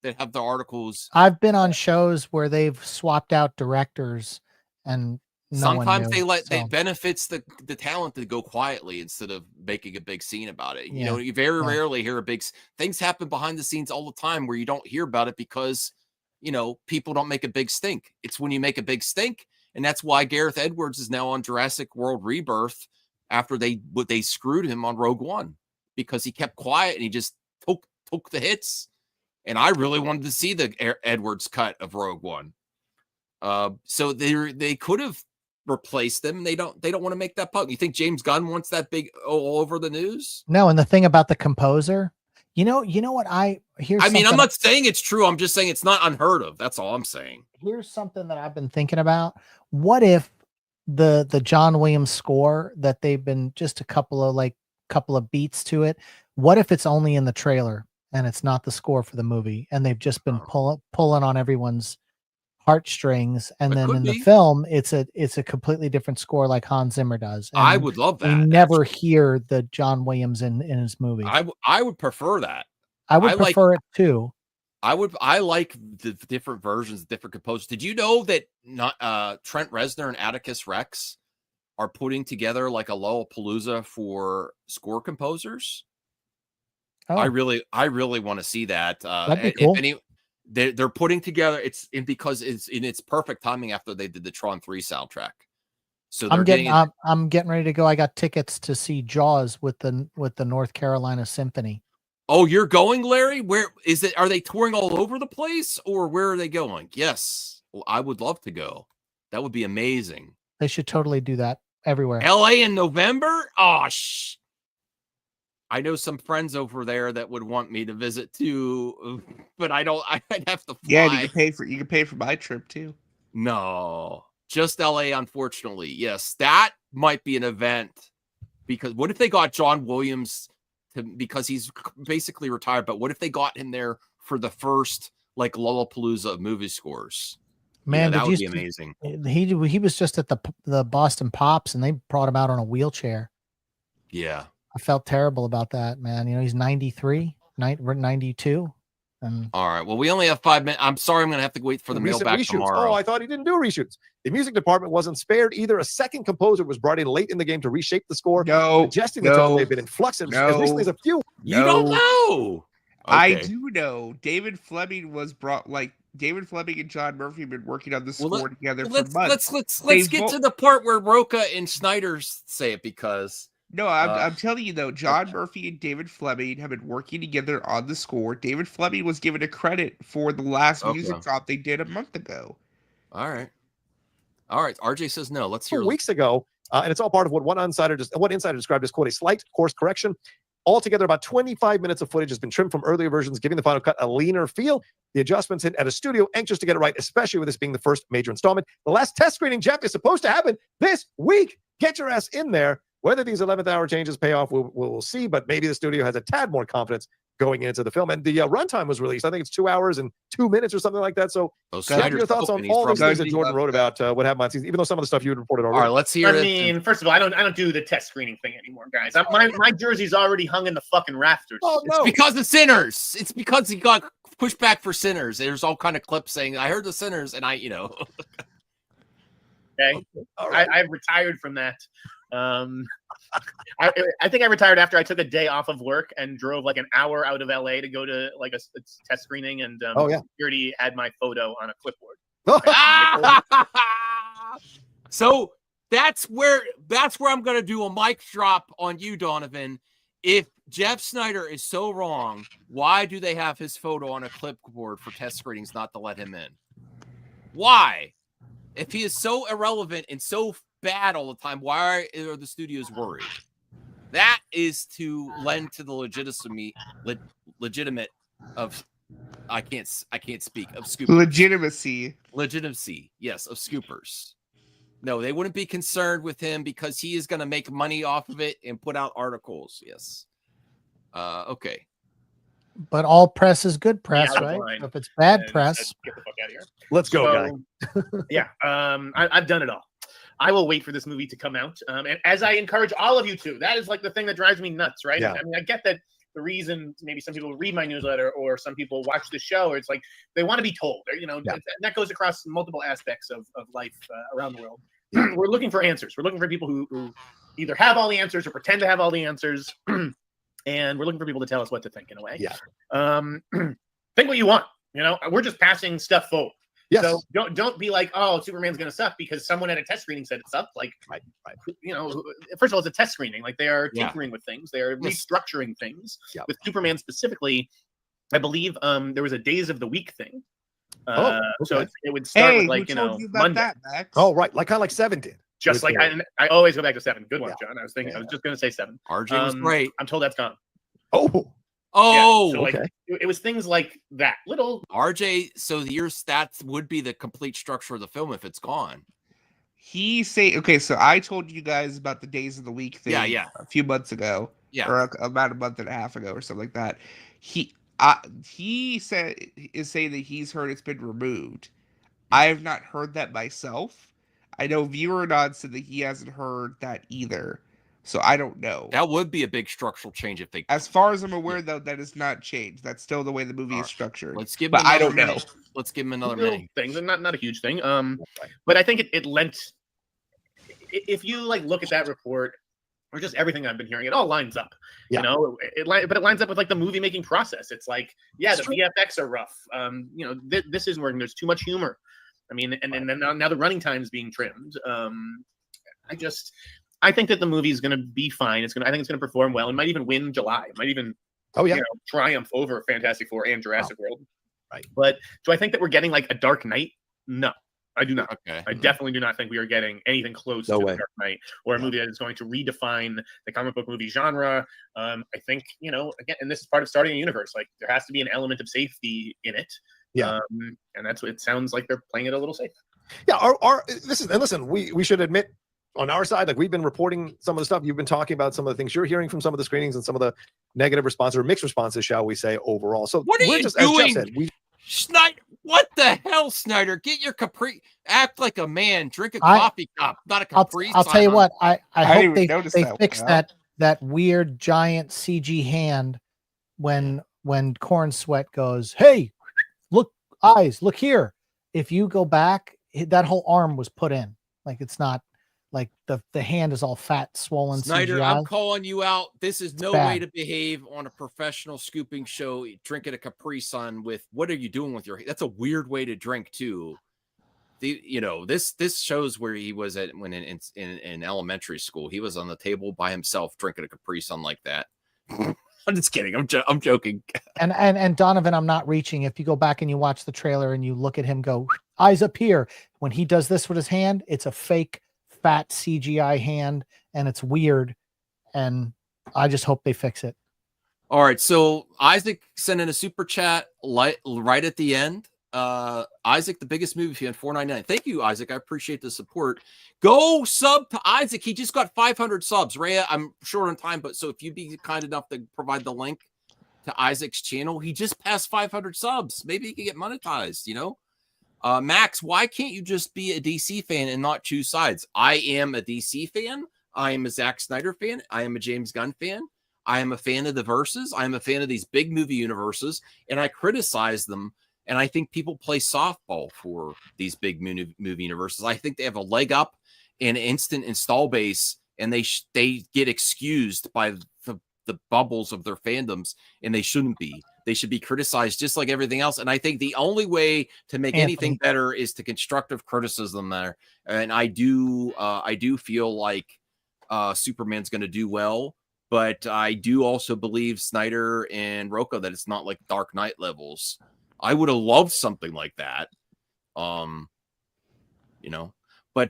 that have the articles. I've been on shows where they've swapped out directors, and sometimes it benefits the talent to go quietly instead of making a big scene about it. You know, you very rarely hear things happen behind the scenes all the time where you don't hear about it because, people don't make a big stink. It's when you make a big stink. And that's why Gareth Edwards is now on Jurassic World Rebirth after they screwed him on Rogue One, because he kept quiet and he just took the hits. And I really wanted to see the Edwards cut of Rogue One. So they could have replace them. They don't want to make that public. You think James Gunn wants that big all over the news? No, and the thing about the composer, you know what I'm not saying it's true. I'm just saying it's not unheard of. That's all I'm saying. Here's something that I've been thinking about. What if the John Williams score that they've been just a couple of beats to it, what if it's only in the trailer and it's not the score for the movie, and they've just been pulling on everyone's heartstrings, and then in the film it's a completely different score like Hans Zimmer does. And I would love that. We never hear the John Williams in his movie. I would prefer that. I would prefer it too. I like the different versions, different composers. Did you know that Trent Reznor and Atticus Rex are putting together like a Lollapalooza for score composers? Oh. I really want to see that. That'd be cool. They're putting together because it's in its perfect timing after they did the Tron 3 soundtrack. So I'm getting ready to go. I got tickets to see Jaws with the North Carolina Symphony. Oh, you're going, Larry? Where is it? Are they touring all over the place, or where are they going? Yes. Well, I would love to go. That would be amazing. They should totally do that everywhere. LA in November? Oh, I know some friends over there that would want me to visit too, but I'd have to fly. Yeah, and you can pay for my trip too. No, just LA, unfortunately. Yes, that might be an event, because what if they got John Williams because he's basically retired, but what if they got him there for the first like Lollapalooza of movie scores? Man, that would be amazing. He was just at the Boston Pops, and they brought him out on a wheelchair. Yeah. I felt terrible about that, man. He's 93, 92. And all right. Well, we only have 5 minutes. I'm sorry, I'm going to have to wait for the mailbag tomorrow. Oh, I thought he didn't do reshoots. The music department wasn't spared either. A second composer was brought in late in the game to reshape the score, suggesting the tone they've been in flux as recently as a few. You don't know. Okay. I do know. David Fleming was brought. Like David Fleming and John Murphy have been working on the score together for months. Let's get to the part where Roca and Snyder say it, because. No, I'm telling you though, John Murphy and David Fleming have been working together on the score. David Fleming was given a credit for the last music drop they did a month ago. All right. RJ says no. Let's hear. Weeks ago, and it's all part of what Insider described as, quote, a slight course correction. Altogether, about 25 minutes of footage has been trimmed from earlier versions, giving the final cut a leaner feel. The adjustments hint at a studio anxious to get it right, especially with this being the first major installment. The last test screening, Jeff, is supposed to happen this week. Get your ass in there. Whether these 11th hour changes pay off, we'll see, but maybe the studio has a tad more confidence going into the film. And the runtime was released. I think it's 2 hours and 2 minutes or something like that. So your thoughts on all those things that Jordan wrote about what happened on season, even though some of the stuff you had reported already. All right, let's hear it. I mean, first of all, I don't do the test screening thing anymore, guys. My jersey's already hung in the fucking rafters. Oh, no. It's because of Sinners. It's because he got pushed back for Sinners. There's all kind of clips saying, I heard the Sinners, and Okay. I've retired from that. I think I retired after I took a day off of work and drove like an hour out of LA to go to like a test screening, and security had my photo on a clipboard. So that's where I'm going to do a mic drop on you, Donovan. If Jeff Snyder is so wrong, why do they have his photo on a clipboard for test screenings not to let him in? Why? If he is so irrelevant and so bad all the time, why are the studios worried? That is to lend to the legitimate of I can't speak of scoopers. Legitimacy, yes, of scoopers. No, they wouldn't be concerned with him because he is going to make money off of it and put out articles. Yes. Okay. But all press is good press, right? So if it's bad press, get the fuck out of here. Let's go, guy. I've done it all. I will wait for this movie to come out. And as I encourage all of you to, that is like the thing that drives me nuts, right? Yeah. I mean, I get that the reason maybe some people read my newsletter or some people watch the show, or it's like they want to be told, or, and that goes across multiple aspects of life around the world. We're looking for answers. We're looking for people who either have all the answers or pretend to have all the answers. And we're looking for people to tell us what to think in a way. Yeah. Think what you want. We're just passing stuff forward. Yes. So don't be like, oh, Superman's gonna suck because someone at a test screening said it sucked. Like, right. First of all, it's a test screening. Like they are tinkering with things. They are restructuring things. Yep. With Superman specifically, I believe there was a days of the week thing. So it would start with like Monday. Oh, right, kind of like 7 did. Just like I always go back to 7. Good one, John. I was just gonna say 7. RJ was great. I'm told that's gone. Oh, so okay. It was things like that. Little RJ. So your stats would be the complete structure of the film if it's gone. So I told you guys about the days of the week thing. Yeah. A few months ago. Yeah. Or about a month and a half ago or something like that. He is saying that he's heard it's been removed. I have not heard that myself. I know Viewer Nod said that he hasn't heard that either. So I don't know. That would be a big structural change if they. As far as I'm aware, though, that is not changed. That's still the way the movie is structured. Let's give him but I don't know. Let's give him another minute. Things, not a huge thing. But I think it lent. If you look at that report, or just everything I've been hearing, it all lines up. Yeah. But it lines up with the movie making process. It's like, the VFX are rough. This isn't working. There's too much humor. I mean, and then now the running time is being trimmed. I think that the movie is going to be fine. I think it's going to perform well. It might even win July. It might even, triumph over Fantastic Four and Jurassic World. Right. But do I think that we're getting a Dark Knight? No. I do not. Okay. I definitely do not think we are getting anything close No to way. The Dark Knight or a movie that is going to redefine the comic book movie genre. I think, again, and this is part of starting a universe. Like, there has to be an element of safety in it. Yeah. And that's what it sounds like. They're playing it a little safe. Yeah. Listen, we should admit on our side, like we've been reporting some of the stuff. You've been talking about some of the things you're hearing from some of the screenings and some of the negative responses or mixed responses, shall we say, overall. So What are we're you just, doing? as Jeff said, Snyder, what the hell, Snyder? Get your Capri. Act like a man. Drink a coffee cup, not a Capri. I'll tell you what. I hope they that fix one. that weird giant CG hand when Corn Sweat goes, "Hey, look, eyes, look here." If you go back, that whole arm was put in. Like, it's not like the hand is all fat, swollen. Snyder, CGI. I'm calling you out. This is no bad. way to behave on a professional scooping show. Drinking a Capri Sun with what are you doing with your? That's a weird way to drink too. This shows where he was at when in elementary school. He was on the table by himself drinking a Capri Sun like that. I'm just kidding. I'm joking. And Donovan, I'm not reaching. If you go back and you watch the trailer and you look at him go, eyes up here, when he does this with his hand, it's a fake fat CGI hand and it's weird. And I just hope they fix it. All right. So Isaac sent in a super chat right at the end. Isaac, the biggest movie fan, $4.99. Thank you, Isaac. I appreciate the support. Go sub to Isaac. He just got 500 subs. Rhea, I'm short on time, but so if you'd be kind enough to provide the link to Isaac's channel, he just passed 500 subs. Maybe he can get monetized, Max, why can't you just be a DC fan and not choose sides? I am a DC fan. I am a Zack Snyder fan. I am a James Gunn fan. I am a fan of the verses. I am a fan of these big movie universes, and I criticize them. And I think people play softball for these big movie universes. I think they have a leg up and instant install base, and they get excused by the bubbles of their fandoms, and they shouldn't be. They should be criticized just like everything else. And I think the only way to make anything better is to constructive criticism there. And I do feel like Superman's going to do well, but I do also believe Snyder and Rocco that it's not like Dark Knight levels. I would have loved something like that. But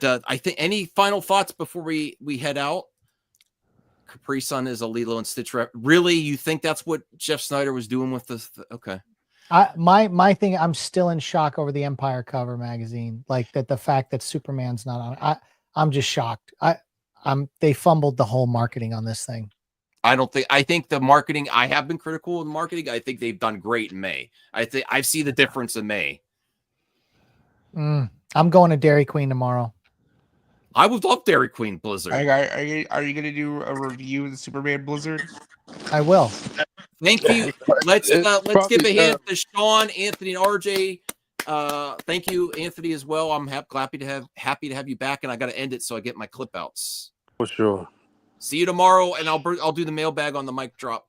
I think any final thoughts before we head out? Capri Sun is a Lilo and Stitch rep. Really? You think that's what Jeff Snyder was doing with this? Okay. My thing, I'm still in shock over the Empire cover magazine. Like that, the fact that Superman's not on it. I'm just shocked. They fumbled the whole marketing on this thing. I think the marketing, I have been critical of the marketing. I think they've done great in May. I see the difference in May. I'm going to Dairy Queen tomorrow. I would love Dairy Queen Blizzard. Are you going to do a review of the Superman Blizzard? I will. Thank you. Let's give a hand to Sean, Anthony, and RJ. Thank you, Anthony, as well. I'm happy to have you back, and I got to end it so I get my clip outs. For sure. See you tomorrow, and I'll do the mailbag on the mic drop.